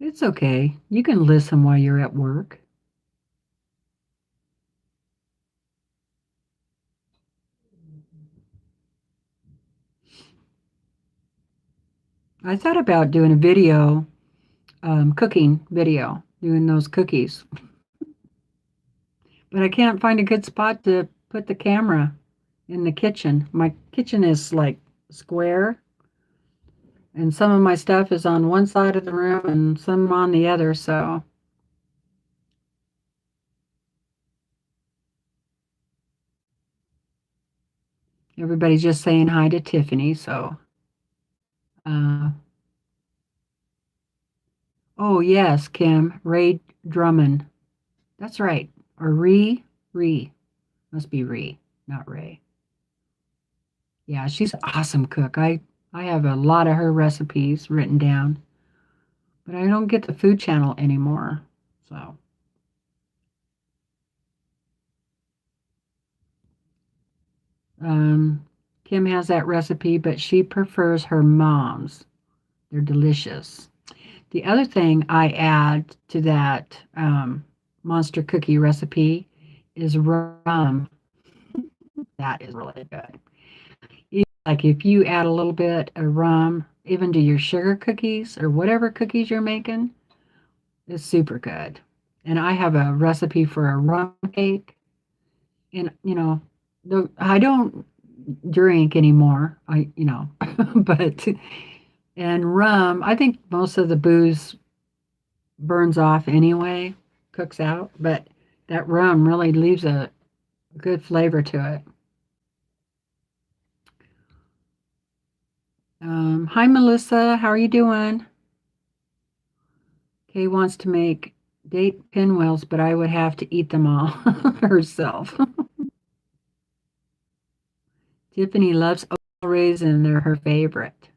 It's okay. You can listen while you're at work. I thought about doing a video, cooking video, doing those cookies, but I can't find a good spot to put the camera in the kitchen. My kitchen is like square, and some of my stuff is on one side of the room and some on the other, so everybody's just saying hi to Tiffany, so uh, oh yes, Kim, Ray Drummond. That's right. Or Ree. Must be Ree, not Ray. Yeah, she's an awesome cook. I have a lot of her recipes written down, but I don't get the Food Channel anymore. So, um, Kim has that recipe, but she prefers her mom's. They're delicious. The other thing I add to that monster cookie recipe is rum. That is really good. Like if you add a little bit of rum, even to your sugar cookies or whatever cookies you're making, it's super good. And I have a recipe for a rum cake. And I don't drink anymore. But and rum, I think most of the booze burns off anyway, cooks out, but that rum really leaves a good flavor to it. Hi, Melissa. How are you doing? Kay wants to make date pinwheels, but I would have to eat them all herself. Tiffany loves oatmeal raisin. They're her favorite.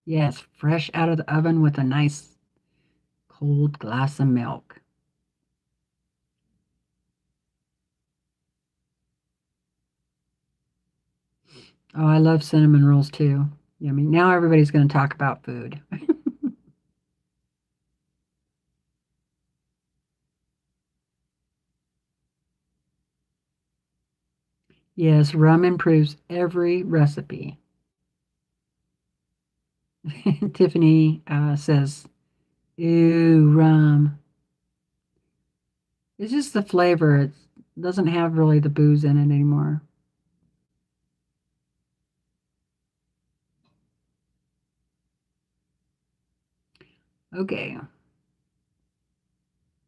Yes, fresh out of the oven with a nice cold glass of milk. Oh, I love cinnamon rolls too. Yummy. Now everybody's going to talk about food. Yes, rum improves every recipe. Tiffany says, "Ooh, rum." It's just the flavor. It doesn't have really the booze in it anymore. Okay.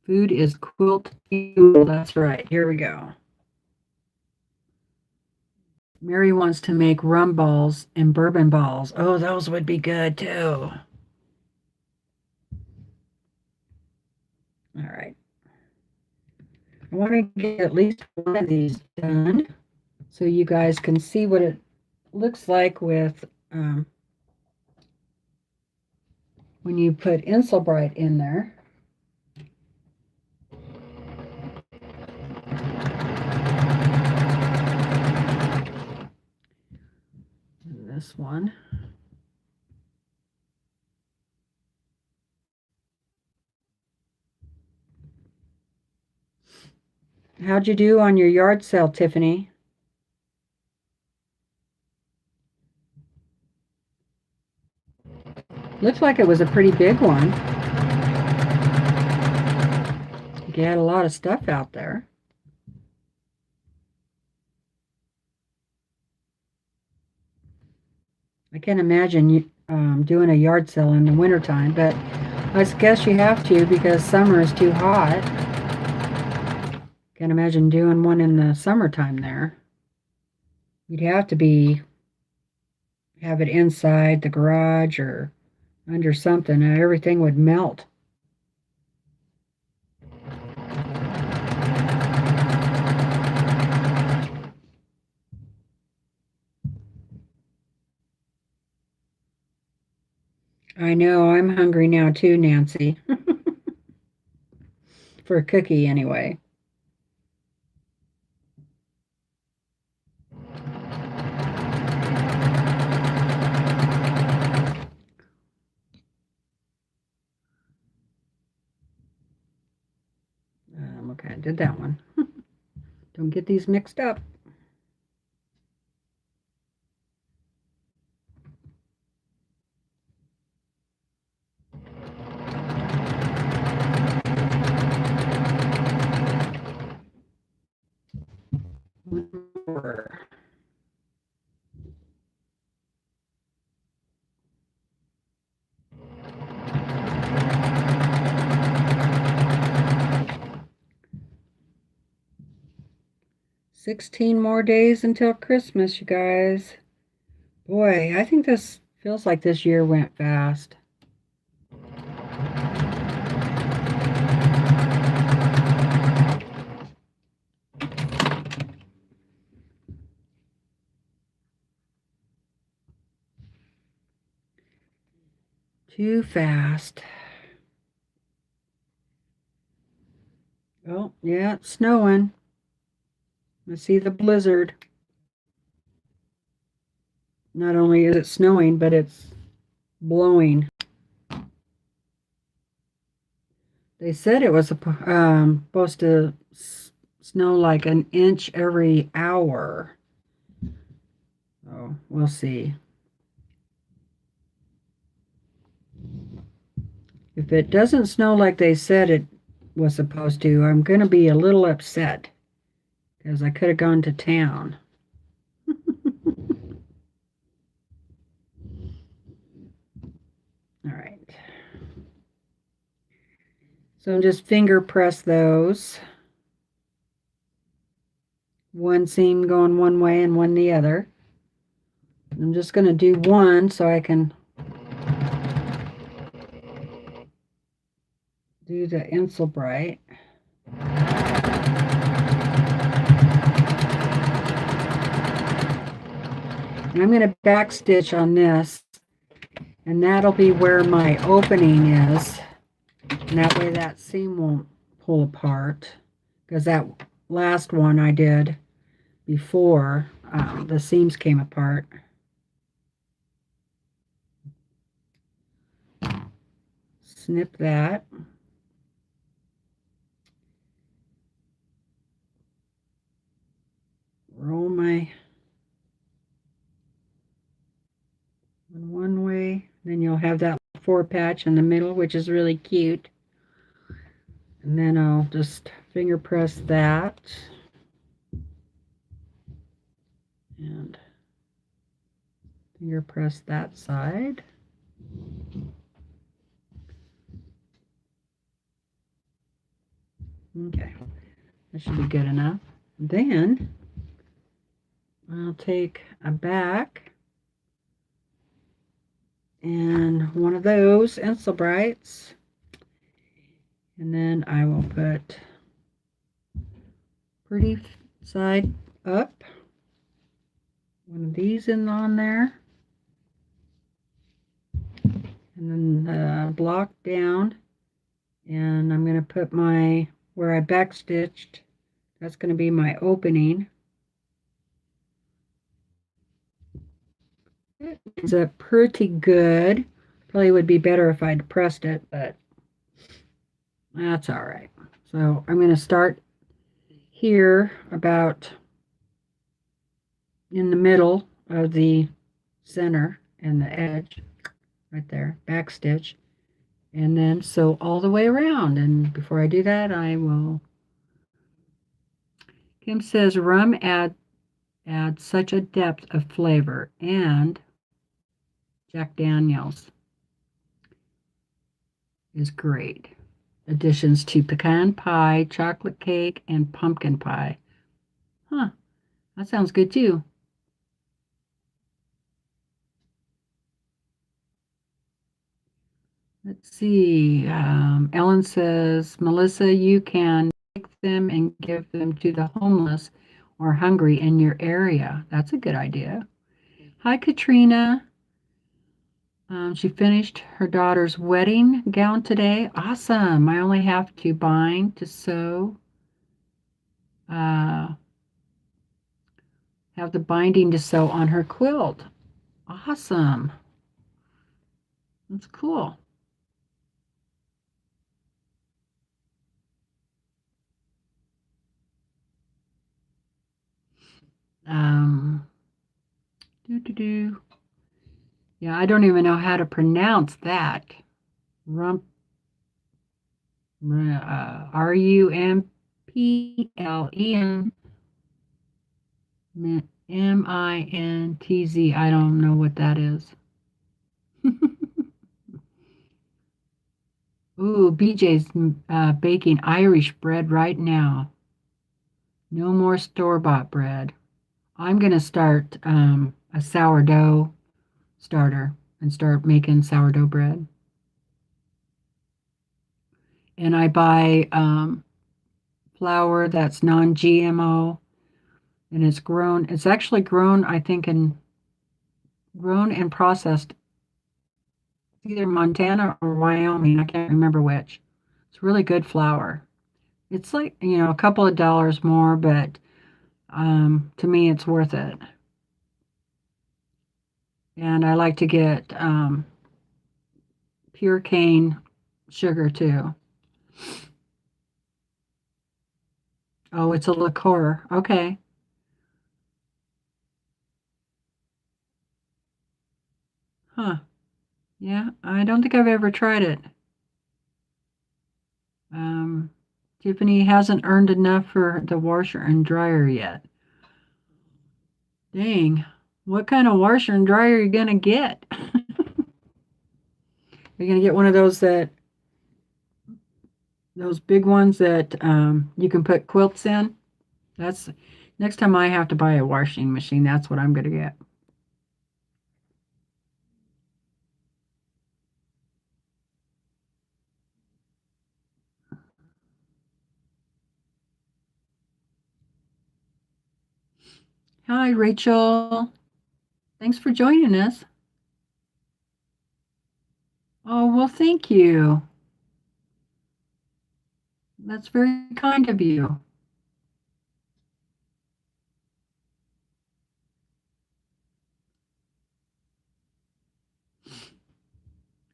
Food is quilt fuel. That's right. Here we go. Mary wants to make rum balls and bourbon balls. Oh, those would be good too. All right. I want to get at least one of these done so you guys can see what it looks like with when you put Insulbright in there. And this one. How'd you do on your yard sale, Tiffany? Looks like it was a pretty big one. You had a lot of stuff out there. I can't imagine you doing a yard sale in the wintertime, but I guess you have to because summer is too hot. Can't imagine doing one in the summertime there. You'd have to have it inside the garage or under something, and everything would melt. I know, I'm hungry now too, Nancy. For a cookie, anyway. Okay, I did that one. Don't get these mixed up. One more. "16 more days until Christmas, you guys." Boy, I think this feels like this year went fast. Too fast. Oh, yeah, it's snowing. I see the blizzard. Not only is it snowing, but it's blowing. They said it was supposed to snow like an inch every hour. Oh, we'll see. If it doesn't snow like they said it was supposed to, I'm going to be a little upset because I could have gone to town. All right. So just finger press those. One seam going one way and one the other. I'm just going to do one so I can do the Insel Bright. And I'm going to backstitch on this, and that'll be where my opening is. And that way that seam won't pull apart, because that last one I did before the seams came apart. Snip that. Roll my one way, then you'll have that 4 patch in the middle, which is really cute. And then I'll just finger press that and finger press that side. Okay, that should be good enough. Then I'll take a back and one of those Insel Brights, and then I will put pretty side up one of these in on there, and then block down, and I'm going to put my, where I backstitched, that's going to be my opening. It ends up pretty good. Probably would be better if I'd pressed it, but that's all right. So I'm going to start here about in the middle of the center and the edge right there, backstitch, and then sew all the way around. And before I do that, I will, Kim says rum adds such a depth of flavor, and Jack Daniels is great. Additions to pecan pie, chocolate cake, and pumpkin pie. Huh, that sounds good too. Let's see. Ellen says, Melissa, you can make them and give them to the homeless or hungry in your area. That's a good idea. Hi, Katrina. She finished her daughter's wedding gown today. Awesome. I only have to bind to sew. Have the binding to sew on her quilt. Awesome. That's cool. Yeah, I don't even know how to pronounce that. Rump, Rumplen, Mintz. I don't know what that is. Ooh, BJ's baking Irish bread right now. No more store-bought bread. I'm going to start a sourdough starter and start making sourdough bread. And I buy flour that's non-GMO, and it's actually grown, I think, grown and processed either Montana or Wyoming. I can't remember which. It's really good flour. It's like, a couple of dollars more, but to me, it's worth it. And I like to get pure cane sugar too. Oh, it's a liqueur. Okay. Huh. Yeah, I don't think I've ever tried it. Tiffany hasn't earned enough for the washer and dryer yet. Dang. What kind of washer and dryer are you going to get? You're going to get one of those big ones that you can put quilts in. That's next time I have to buy a washing machine, that's what I'm going to get. Hi, Rachel. Thanks for joining us. Oh, well, thank you. That's very kind of you.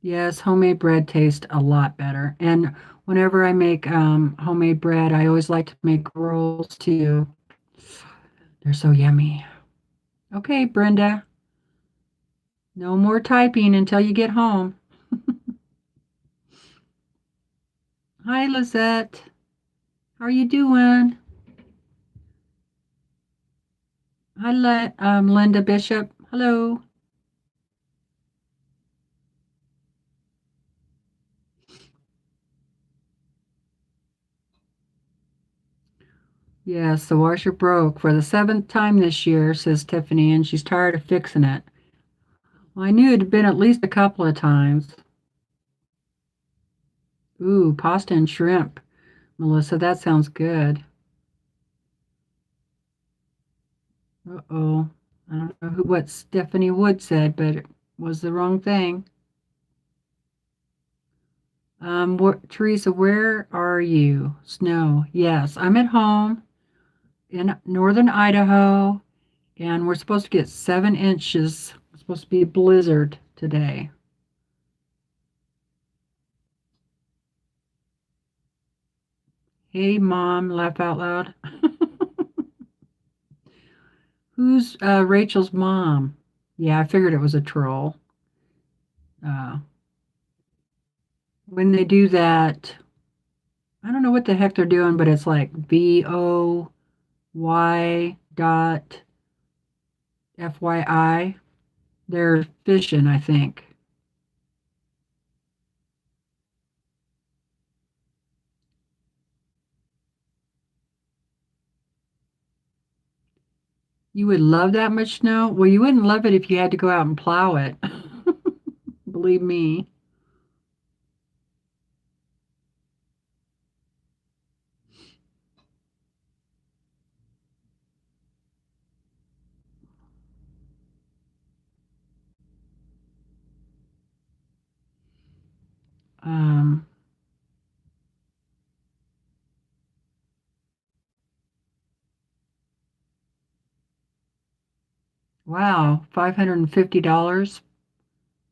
Yes, homemade bread tastes a lot better. And whenever I make homemade bread, I always like to make rolls too. They're so yummy. Okay, Brenda, no more typing until you get home. Hi, Lizette. How are you doing? Hi, Linda Bishop. Hello. Yes, the washer broke for the seventh time this year, says Tiffany, and she's tired of fixing it. Well, I knew it had been at least a couple of times. Ooh, pasta and shrimp. Melissa, that sounds good. Uh-oh. I don't know what Stephanie Wood said, but it was the wrong thing. Teresa, where are you? Snow. Yes, I'm at home in northern Idaho, and we're supposed to get 7 inches. It's supposed to be a blizzard today. Hey, Mom, laugh out loud. Who's Rachel's mom? Yeah, I figured it was a troll. Uh, when they do that, I don't know what the heck they're doing, but it's like VOY dot FYI. They're fishing, I think. You would love that much snow? Well, you wouldn't love it if you had to go out and plow it. Believe me. Um, wow, $550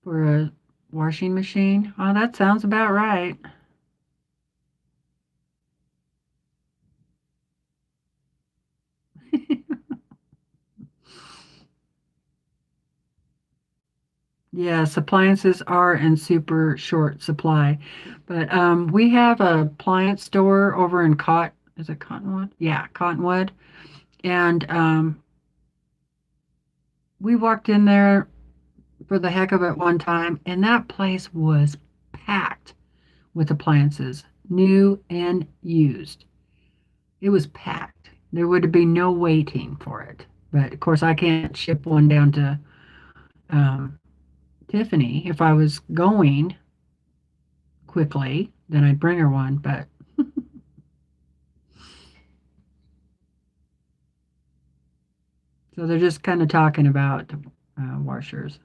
for a washing machine? Oh, that sounds about right. Yes, appliances are in super short supply. But we have a appliance store over in is it Cottonwood? Yeah, Cottonwood. And we walked in there for the heck of it one time, and that place was packed with appliances, new and used. It was packed. There would be no waiting for it. But of course, I can't ship one down to um, Tiffany. If I was going quickly, then I'd bring her one. But so they're just kind of talking about washers.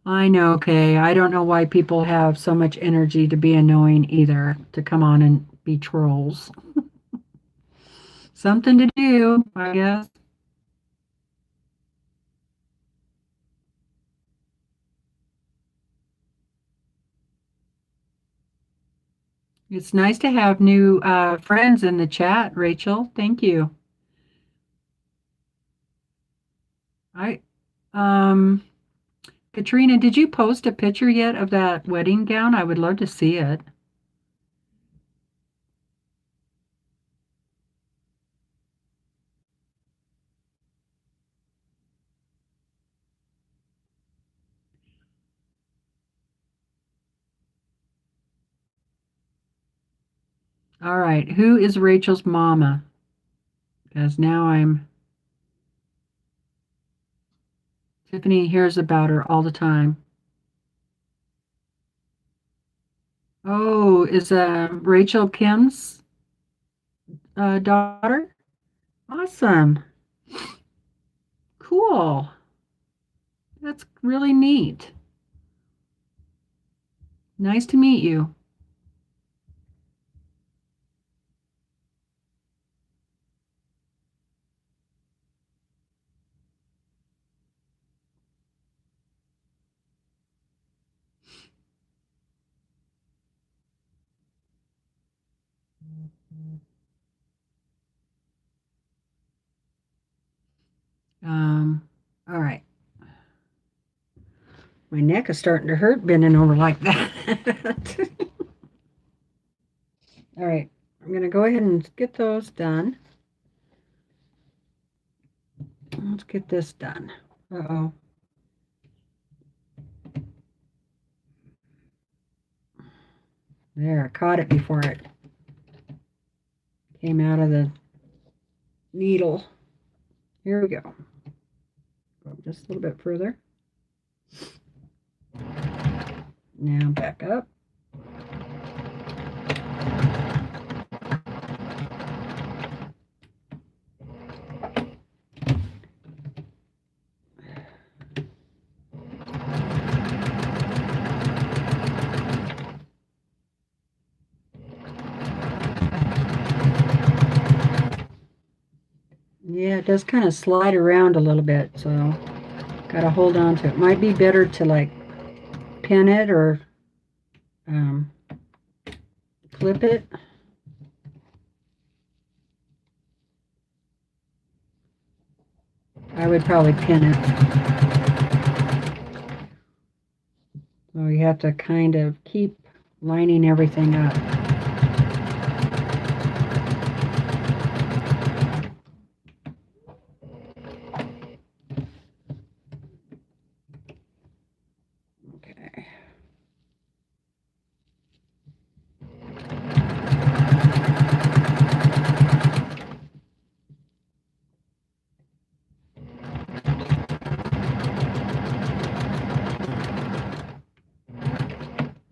I know, Kay. I don't know why people have so much energy to be annoying either, to come on and be trolls. Something to do, I guess. It's nice to have new friends in the chat, Rachel. Thank you. I, um, Katrina, did you post a picture yet of that wedding gown? I would love to see it. All right, who is Rachel's mama? Because now Tiffany hears about her all the time. Oh, is Rachel Kim's daughter? Awesome. Cool. That's really neat. Nice to meet you. All right. My neck is starting to hurt bending over like that. All right. I'm going to go ahead and get those done. Let's get this done. Uh-oh. There, I caught it before it came out of the needle. Here we go. Go just a little bit further. Now back up. Yeah, it does kind of slide around a little bit, so got to hold on to it. Might be better to like pin it or clip it. I would probably pin it. So you have to kind of keep lining everything up. Okay.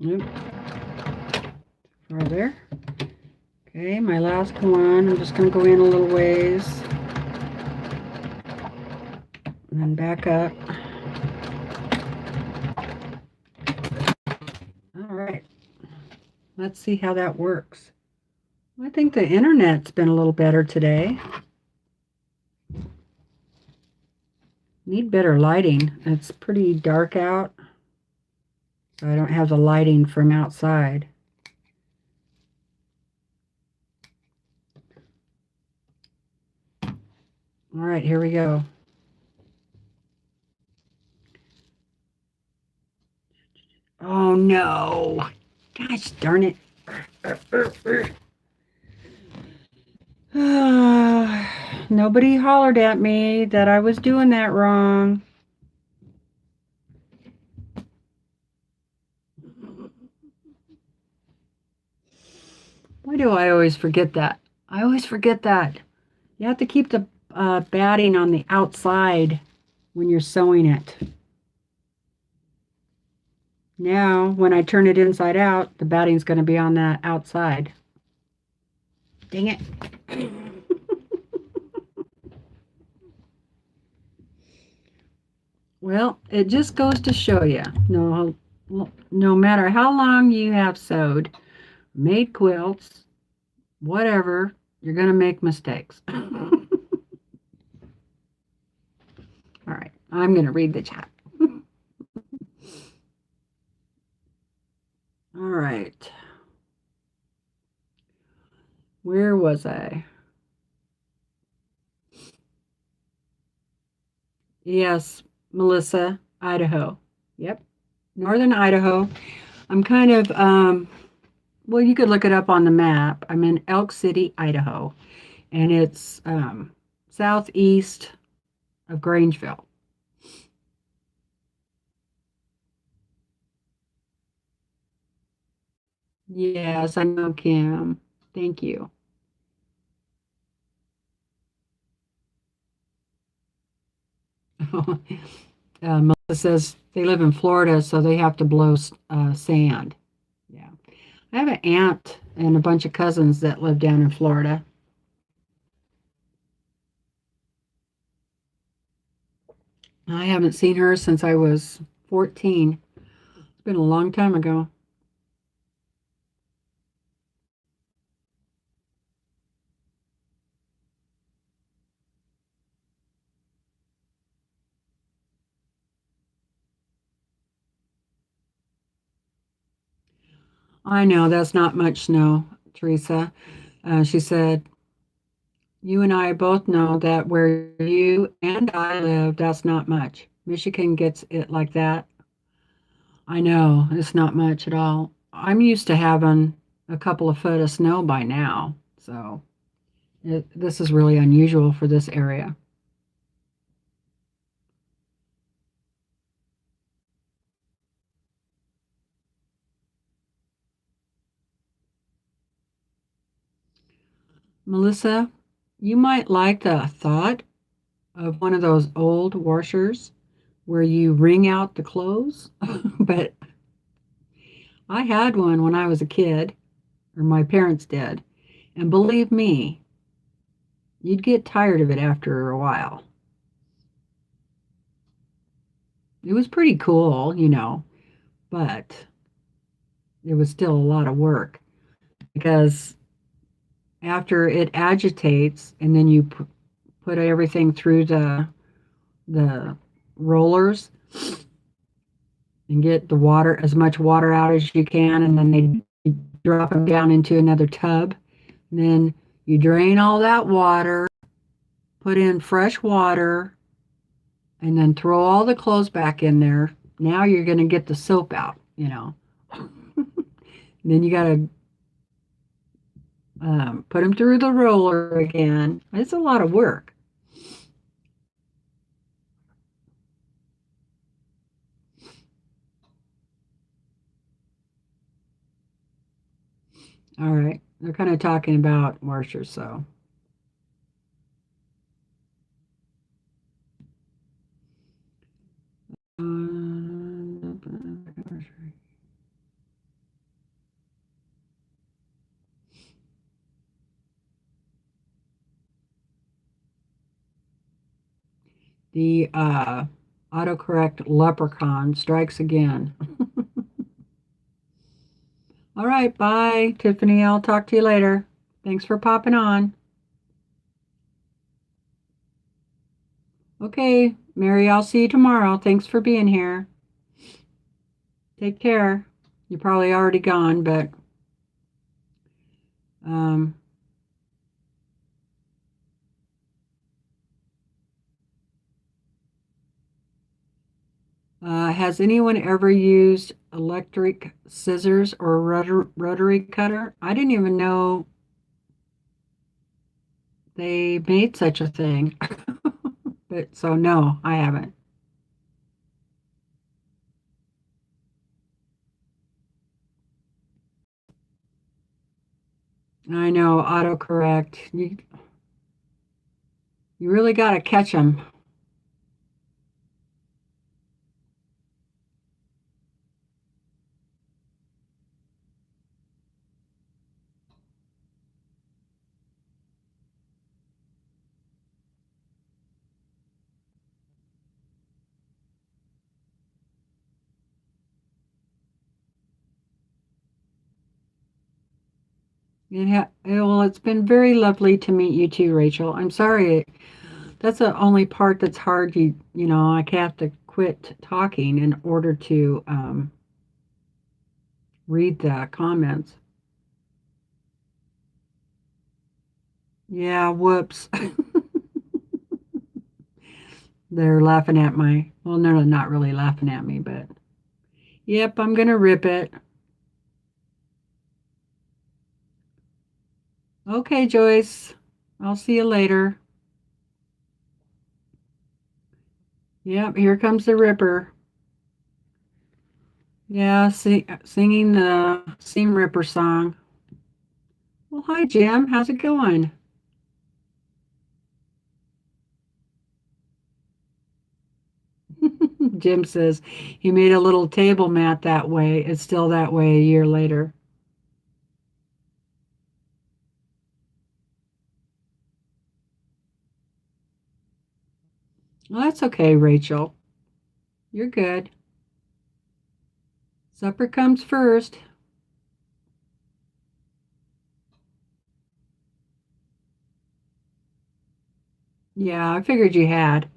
Yep. Right there. Okay, my last one. I'm just going to go in a little ways. And then back up. All right. Let's see how that works. I think the internet's been a little better today. Need better lighting. It's pretty dark out. So I don't have the lighting from outside. All right, here we go. Oh no. Gosh darn it. Nobody hollered at me that I was doing that wrong. Why do I always forget that? I always forget that. You have to keep the batting on the outside when you're sewing it. Now, when I turn it inside out, the batting's going to be on that outside. Dang it. Well, it just goes to show you, no matter how long you have sewed, made quilts, whatever, you're going to make mistakes. All right, I'm going to read the chat. All right. Where was I? Yes, Melissa, Idaho. Yep, northern Idaho. I'm kind of, well, you could look it up on the map. I'm in Elk City, Idaho, and it's southeast of Grangeville. Yes, I know, Kim. Thank you. Melissa says they live in Florida, so they have to blow sand. Yeah. I have an aunt and a bunch of cousins that live down in Florida. I haven't seen her since I was 14. It's been a long time ago. I know that's not much snow, Teresa. She said, you and I both know that where you and I live, that's not much. Michigan gets it like that. I know, it's not much at all. I'm used to having a couple of foot of snow by now, so this is really unusual for this area. Melissa, you might like the thought of one of those old washers where you wring out the clothes, but I had one when I was a kid, or my parents did, and believe me, you'd get tired of it after a while. It was pretty cool, but it was still a lot of work because after it agitates and then you put everything through the rollers and get the water, as much water out as you can, and then they drop them down into another tub. And then you drain all that water, put in fresh water, and then throw all the clothes back in there. Now you're going to get the soap out. Then you got to put them through the roller again. It's a lot of work. All right. They're kind of talking about washers, so. The autocorrect leprechaun strikes again. All right, bye, Tiffany. I'll talk to you later. Thanks for popping on. Okay, Mary, I'll see you tomorrow. Thanks for being here. Take care. You're probably already gone, but um, has anyone ever used electric scissors or rotary cutter? I didn't even know they made such a thing. But so no, I haven't. I know autocorrect. You really got to catch them. Well, it's been very lovely to meet you too, Rachel. I'm sorry. That's the only part that's hard. I have to quit talking in order to read the comments. Yeah, whoops. They're laughing at well, no, no, not really laughing at me, but yep, I'm gonna rip it. Okay, Joyce. I'll see you later. Yep, here comes the ripper. Yeah, singing the Seam Ripper song. Well, hi, Jim. How's it going? Jim says he made a little table mat that way. It's still that way a year later. Well, that's okay, Rachel. You're good. Supper comes first. Yeah, I figured you had.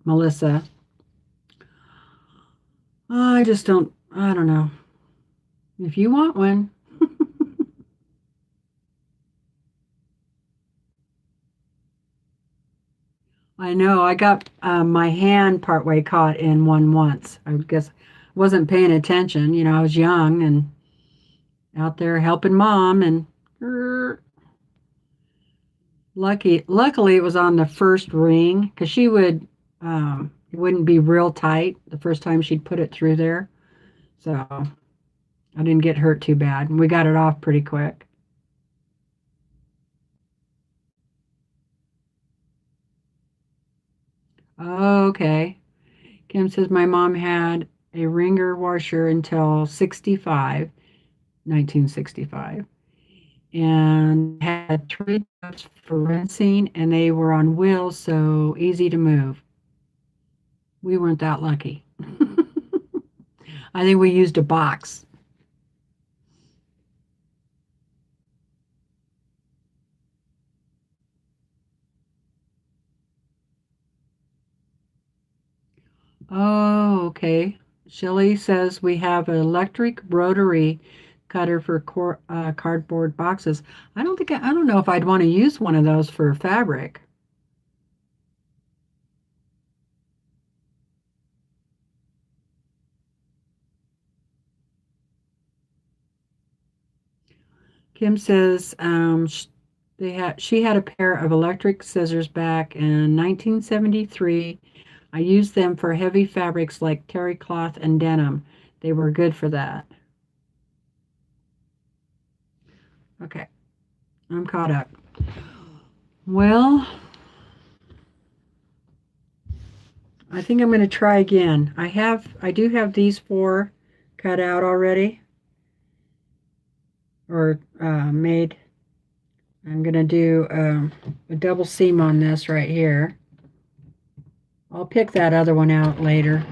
Melissa. I just don't, I don't know. If you want one. I know. I got my hand partway caught in one once. I guess wasn't paying attention. I was young and out there helping mom, and luckily it was on the first ring because she would it wouldn't be real tight the first time she'd put it through there. So I didn't get hurt too bad, and we got it off pretty quick. Okay. Kim says my mom had a ringer washer until 1965, and had three tubs for rinsing, and they were on wheels, so easy to move. We weren't that lucky. I think we used a box. Oh, okay. Shelley says we have an electric rotary cutter for cardboard boxes. I don't know if I'd want to use one of those for fabric. Kim says she had a pair of electric scissors back in 1973. I used them for heavy fabrics like terry cloth and denim. They were good for that. Okay, I'm caught up. Well, I think I'm going to try again. I do have these four cut out already or made. I'm going to do a double seam on this right here. I'll pick that other one out later.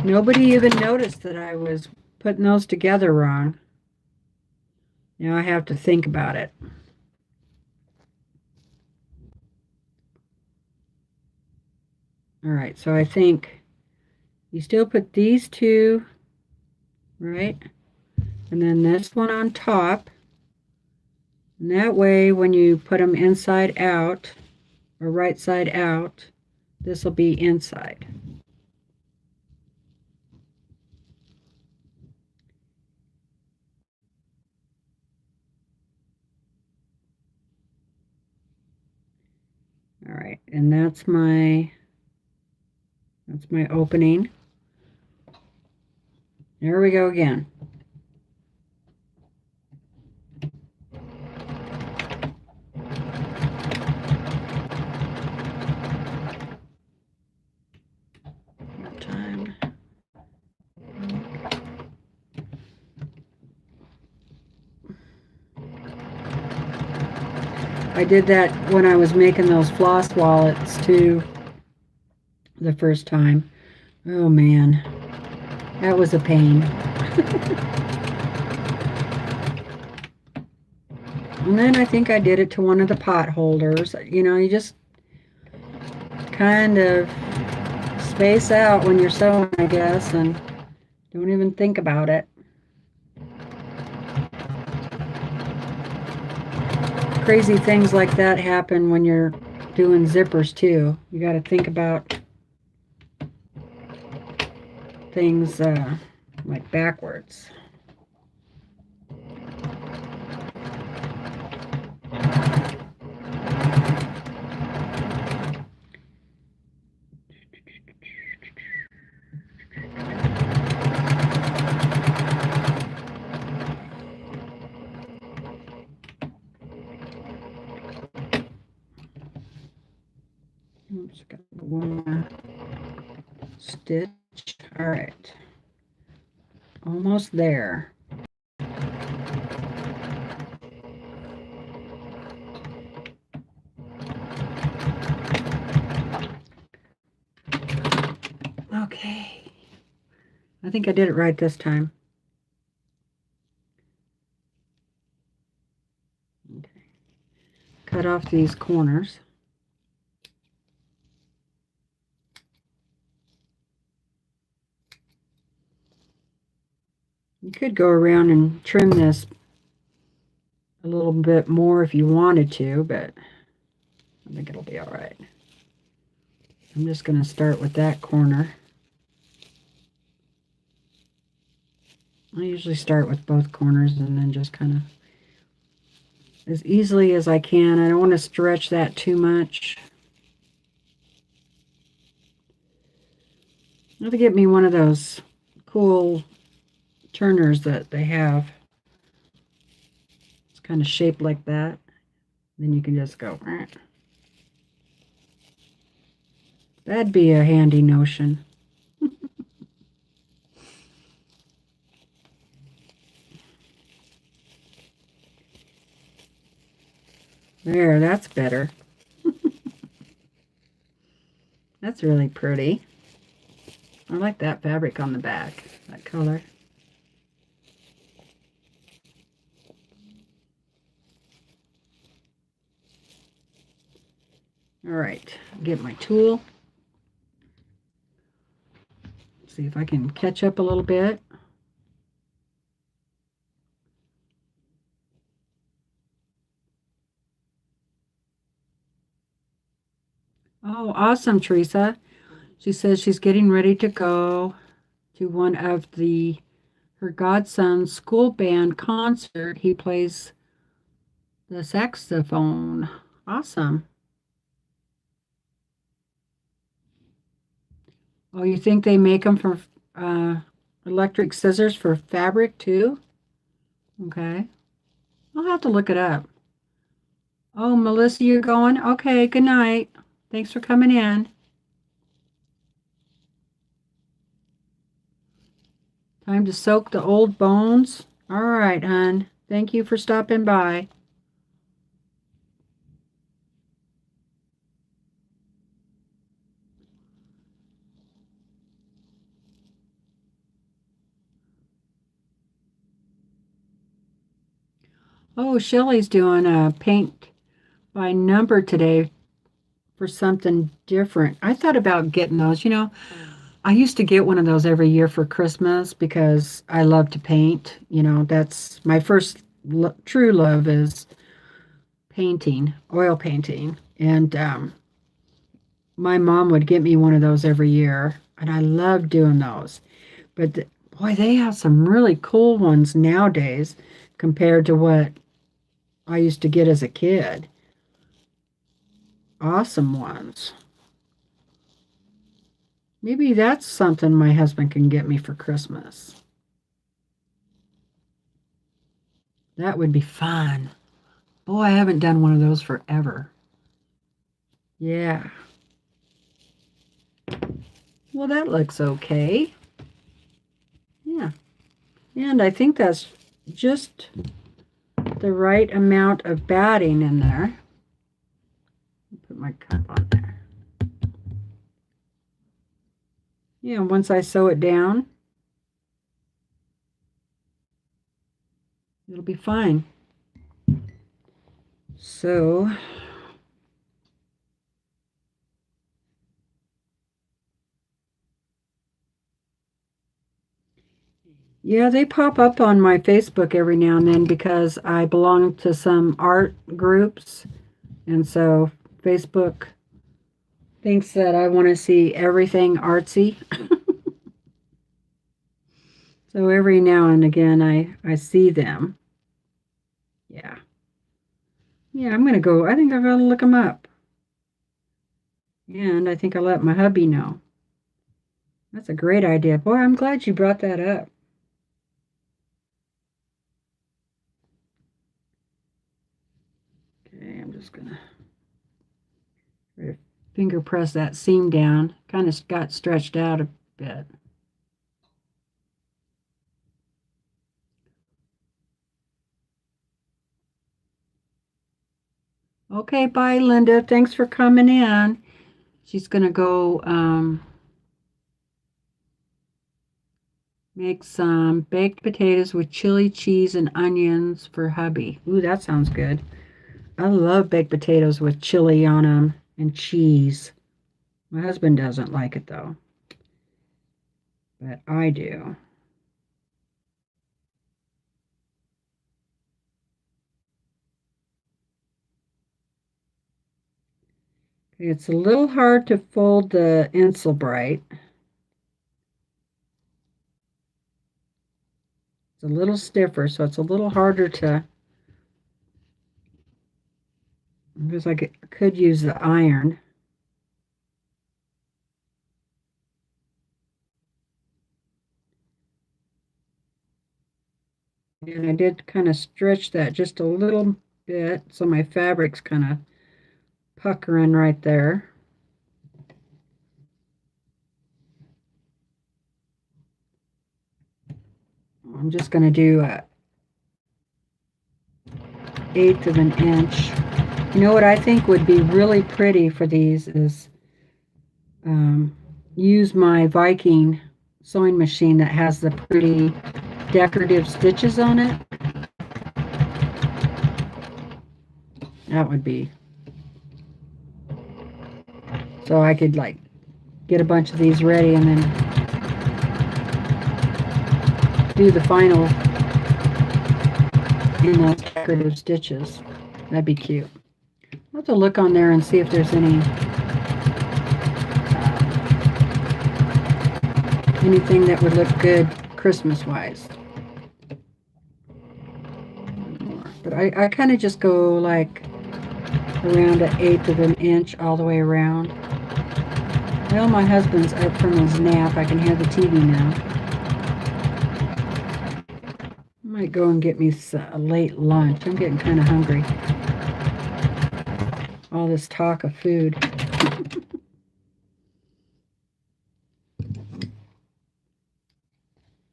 Nobody even noticed that I was putting those together wrong. Now I have to think about it. All right, so I think you still put these two, right? And then this one on top. And that way, when you put them inside out, or right side out, this will be inside. All right, and that's my opening. There we go again. Time. I did that when I was making those floss wallets too the first time. Oh man, that was a pain. And then I think I did it to one of the pot holders. You just kind of space out when you're sewing, I guess, and don't even think about it. Crazy things like that happen when you're doing zippers too. You got to think about things like backwards. Oops, got one more stitch. All right, almost there. Okay. I think I did it right this time. Okay. Cut off these corners. You could go around and trim this a little bit more if you wanted to, but I think it'll be all right. I'm just going to start with that corner. I usually start with both corners and then just kind of as easily as I can. I don't want to stretch that too much. I have to get me one of those cool turners that they have. It's kind of shaped like that. Then you can just go. That'd be a handy notion. There, that's better. That's really pretty. I like that fabric on the back, that color. All right, get my tool. See if I can catch up a little bit. Oh, awesome, Teresa. She says she's getting ready to go to one of her godson's school band concert. He plays the saxophone. Awesome. Oh, you think they make them for electric scissors for fabric too? Okay. I'll have to look it up. Oh, Melissa, you're going? Okay, good night. Thanks for coming in. Time to soak the old bones. All right, hon. Thank you for stopping by. Oh, Shelly's doing a paint by number today for something different. I thought about getting those. I used to get one of those every year for Christmas because I love to paint. That's my first true love is painting, oil painting. And my mom would get me one of those every year, and I love doing those. But boy, they have some really cool ones nowadays compared to what I used to get as a kid. Awesome ones. Maybe that's something my husband can get me for Christmas. That would be fun. Boy, I haven't done one of those forever. Yeah. Well, that looks okay. Yeah. And I think that's just the right amount of batting in there. Put my cup on there. Yeah, once I sew it down, it'll be fine. So, yeah, they pop up on my Facebook every now and then because I belong to some art groups. And so Facebook thinks that I want to see everything artsy. So every now and again I see them. Yeah. Yeah, I'm going to go. I think I'm going to look them up. And I think I'll let my hubby know. That's a great idea. Boy, I'm glad you brought that up. Okay, I'm just going to finger press that seam down. Kind of got stretched out a bit. Okay, bye, Linda. Thanks for coming in. She's going to go Make some baked potatoes with chili, cheese, and onions for hubby. Ooh, that sounds good. I love baked potatoes with chili on them and cheese. My husband doesn't like it though, but I do. It's a little hard to fold the Inselbright. It's a little stiffer, so it's a little harder to, because I could use the iron. And I did kind of stretch that just a little bit, so my fabric's kind of puckering right there. I'm just going to do a 1/8 of an inch. You know what I think would be really pretty for these is use my Viking sewing machine that has the pretty decorative stitches on it. That would be. So I could like get a bunch of these ready and then do the final in those decorative stitches. That'd be cute. I'll have to look on there and see if there's anything that would look good Christmas wise. But I kind of just go like around an 1/8 of an inch all the way around. Well, my husband's up from his nap. I can hear the TV now. I might go and get me a late lunch. I'm getting kind of hungry. All this talk of food.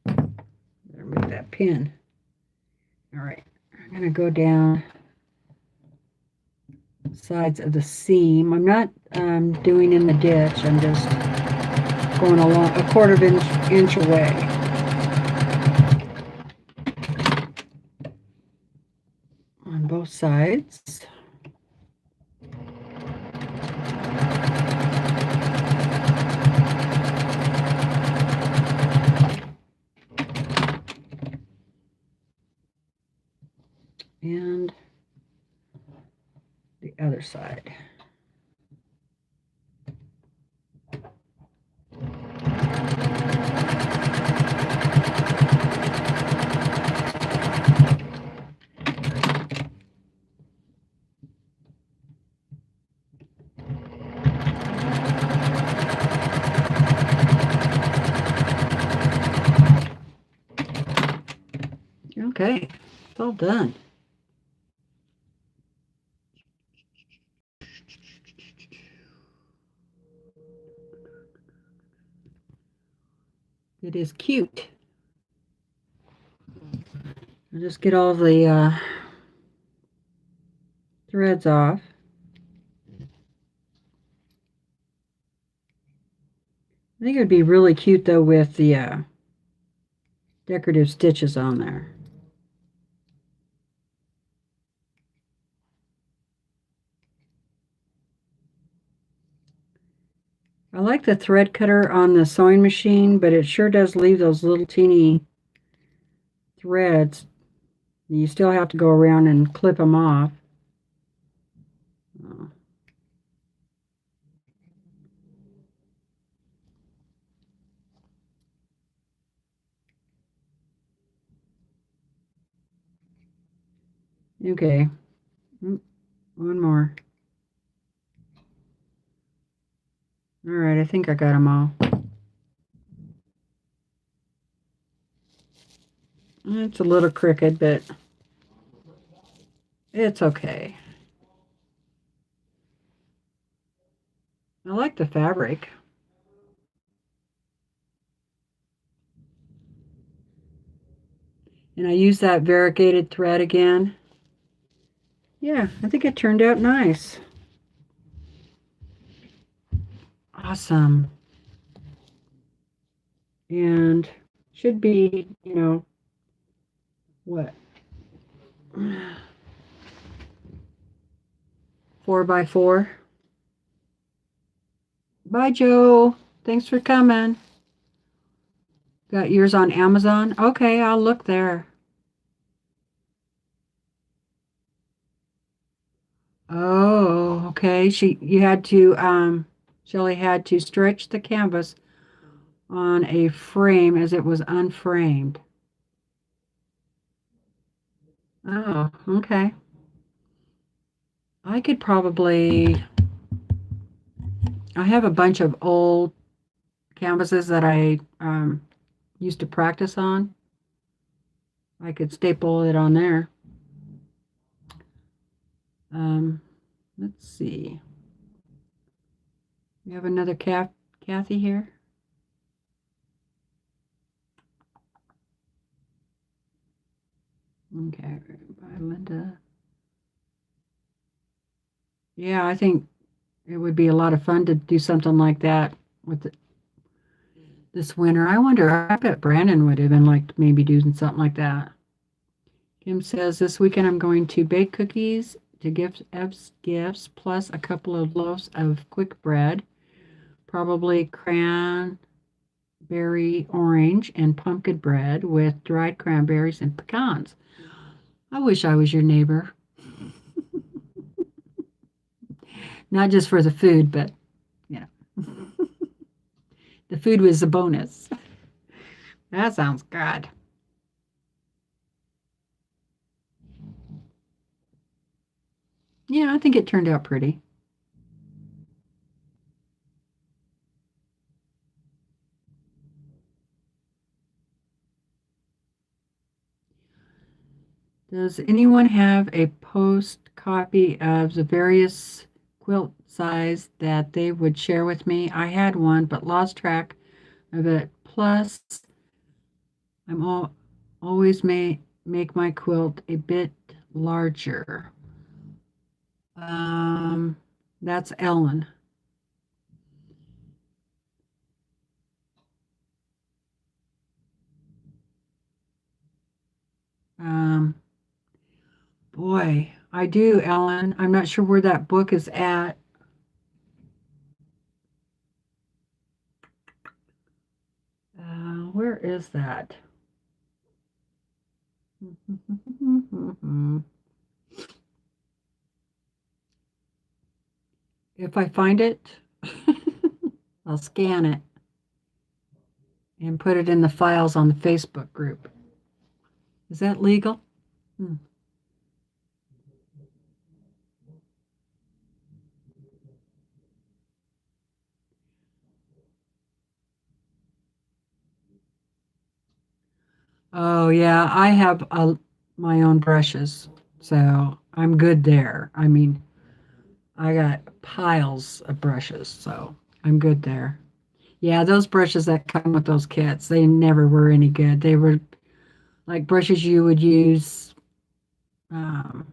Better move that pin. All right, I'm going to go down sides of the seam. I'm not doing in the ditch. I'm just going along a 1/4 inch away. On both sides. And the other side. Okay, it's all done. It is cute. I'll just get all the threads off. I think it would be really cute though with the decorative stitches on there. I like the thread cutter on the sewing machine, but it sure does leave those little teeny threads. You still have to go around and clip them off. Okay, one more. All right, I think I got them all. It's a little crooked, but it's okay. I like the fabric. And I use that variegated thread again. Yeah, I think it turned out nice. Awesome. And should be, what, 4 by 4. Bye, Joe. Thanks for coming. Got yours on Amazon? Okay, I'll look there. Oh, okay. Shelley had to stretch the canvas on a frame as it was unframed. Oh, okay. I could probably, I have a bunch of old canvases that I used to practice on. I could staple it on there. Um, let's see. We have another Kathy here. Okay, by Linda. Yeah, I think it would be a lot of fun to do something like that with this winter. I wonder, I bet Brandon would have been like maybe doing something like that. Kim says, this weekend I'm going to bake cookies to give Ev's gifts, plus a couple of loaves of quick bread, probably cranberry orange and pumpkin bread with dried cranberries and pecans. I wish I was your neighbor. Not just for the food, but, you know, the food was a bonus. That sounds good. Yeah, I think it turned out pretty. Does anyone have a post copy of the various quilt size that they would share with me? I had one, but lost track of it. Plus, always make my quilt a bit larger. Um, that's Ellen. Um, boy, I do, Ellen. I'm not sure where that book is at. Where is that? If I find it, I'll scan it and put it in the files on the Facebook group. Is that legal? Hmm. Oh, yeah, I have my own brushes, so I'm good there. I mean, I got piles of brushes, so I'm good there. Yeah, those brushes that come with those kits, they never were any good. They were like brushes you would use um,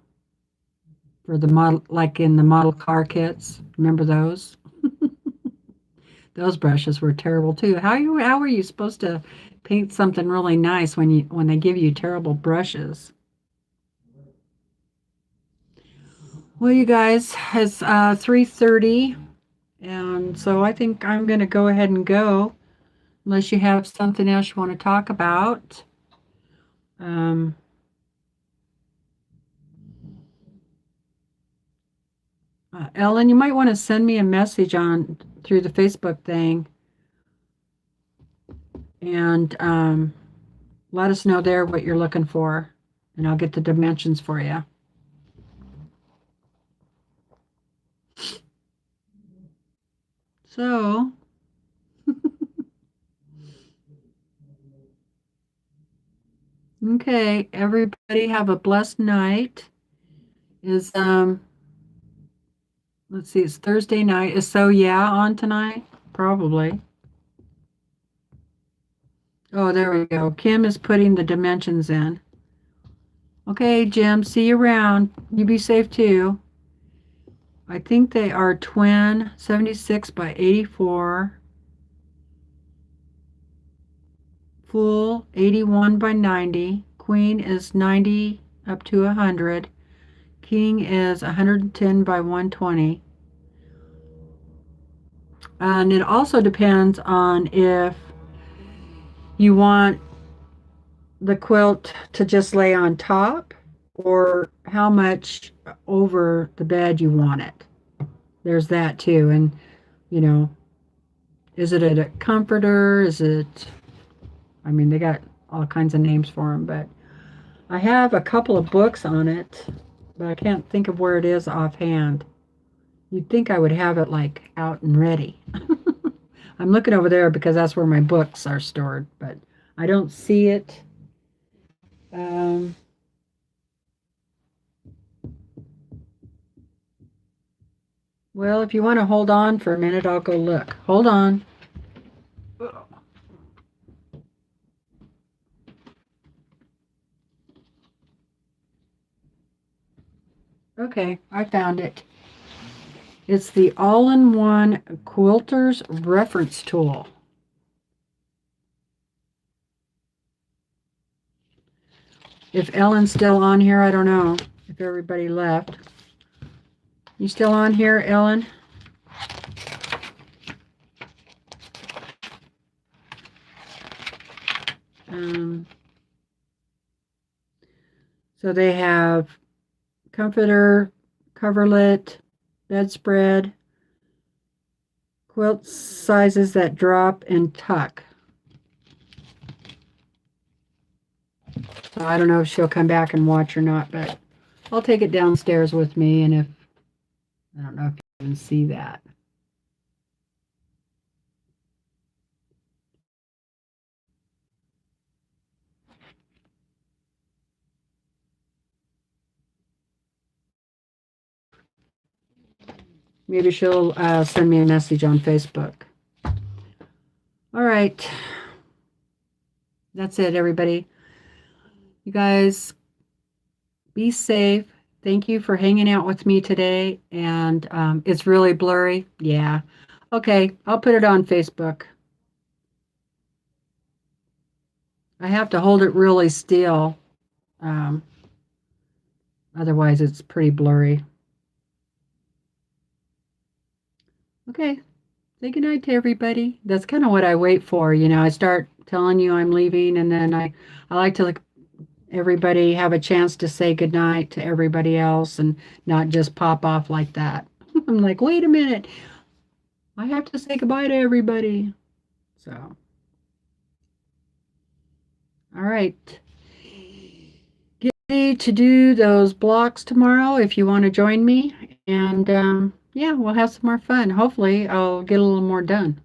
for the model, like in the model car kits. Remember those? Those brushes were terrible too. How are you supposed to paint something really nice when they give you terrible brushes? Well, you guys, it's 3:30, and so I think I'm going to go ahead and go, unless you have something else you want to talk about. Um, Ellen, you might want to send me a message on through the Facebook thing, and let us know there what you're looking for, and I'll get the dimensions for you. So, okay, everybody have a blessed night. Is let's see, it's Thursday night. Is So Yeah on tonight? Probably. Oh, there we go. Kim is putting the dimensions in. Okay, Jim, see you around. You be safe too. I think they are twin 76 by 84 full 81 by 90. Queen is 90 up to 100. King is 110 by 120. And it also depends on if you want the quilt to just lay on top or how much over the bed you want it. There's that too. And, you know, is it a comforter? Is it, I mean, they got all kinds of names for them, but I have a couple of books on it, but I can't think of where it is offhand. You'd think I would have it like out and ready. I'm looking over there because that's where my books are stored, but I don't see it. Well, if you want to hold on for a minute, I'll go look. Hold on. Okay, I found it. It's the all-in-one quilter's reference tool. If Ellen's still on here, I don't know if everybody left. You still on here, Ellen? So they have comforter, coverlet, bedspread, quilt sizes that drop and tuck. So I don't know if she'll come back and watch or not, but I'll take it downstairs with me, and if I don't know if you can see that. Maybe she'll send me a message on Facebook. All right. That's it, everybody. You guys be safe. Thank you for hanging out with me today. And it's really blurry. Yeah. Okay. I'll put it on Facebook. I have to hold it really still. Otherwise, it's pretty blurry. Okay. Say goodnight to everybody. That's kind of what I wait for. You know, I start telling you I'm leaving, and then I like to everybody have a chance to say goodnight to everybody else and not just pop off like that. I'm like, wait a minute. I have to say goodbye to everybody. So, all right. Get ready to do those blocks tomorrow if you want to join me. And yeah, we'll have some more fun. Hopefully, I'll get a little more done.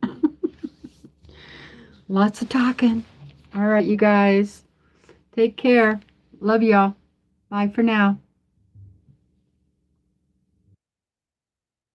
Lots of talking. All right, you guys. Take care. Love y'all. Bye for now.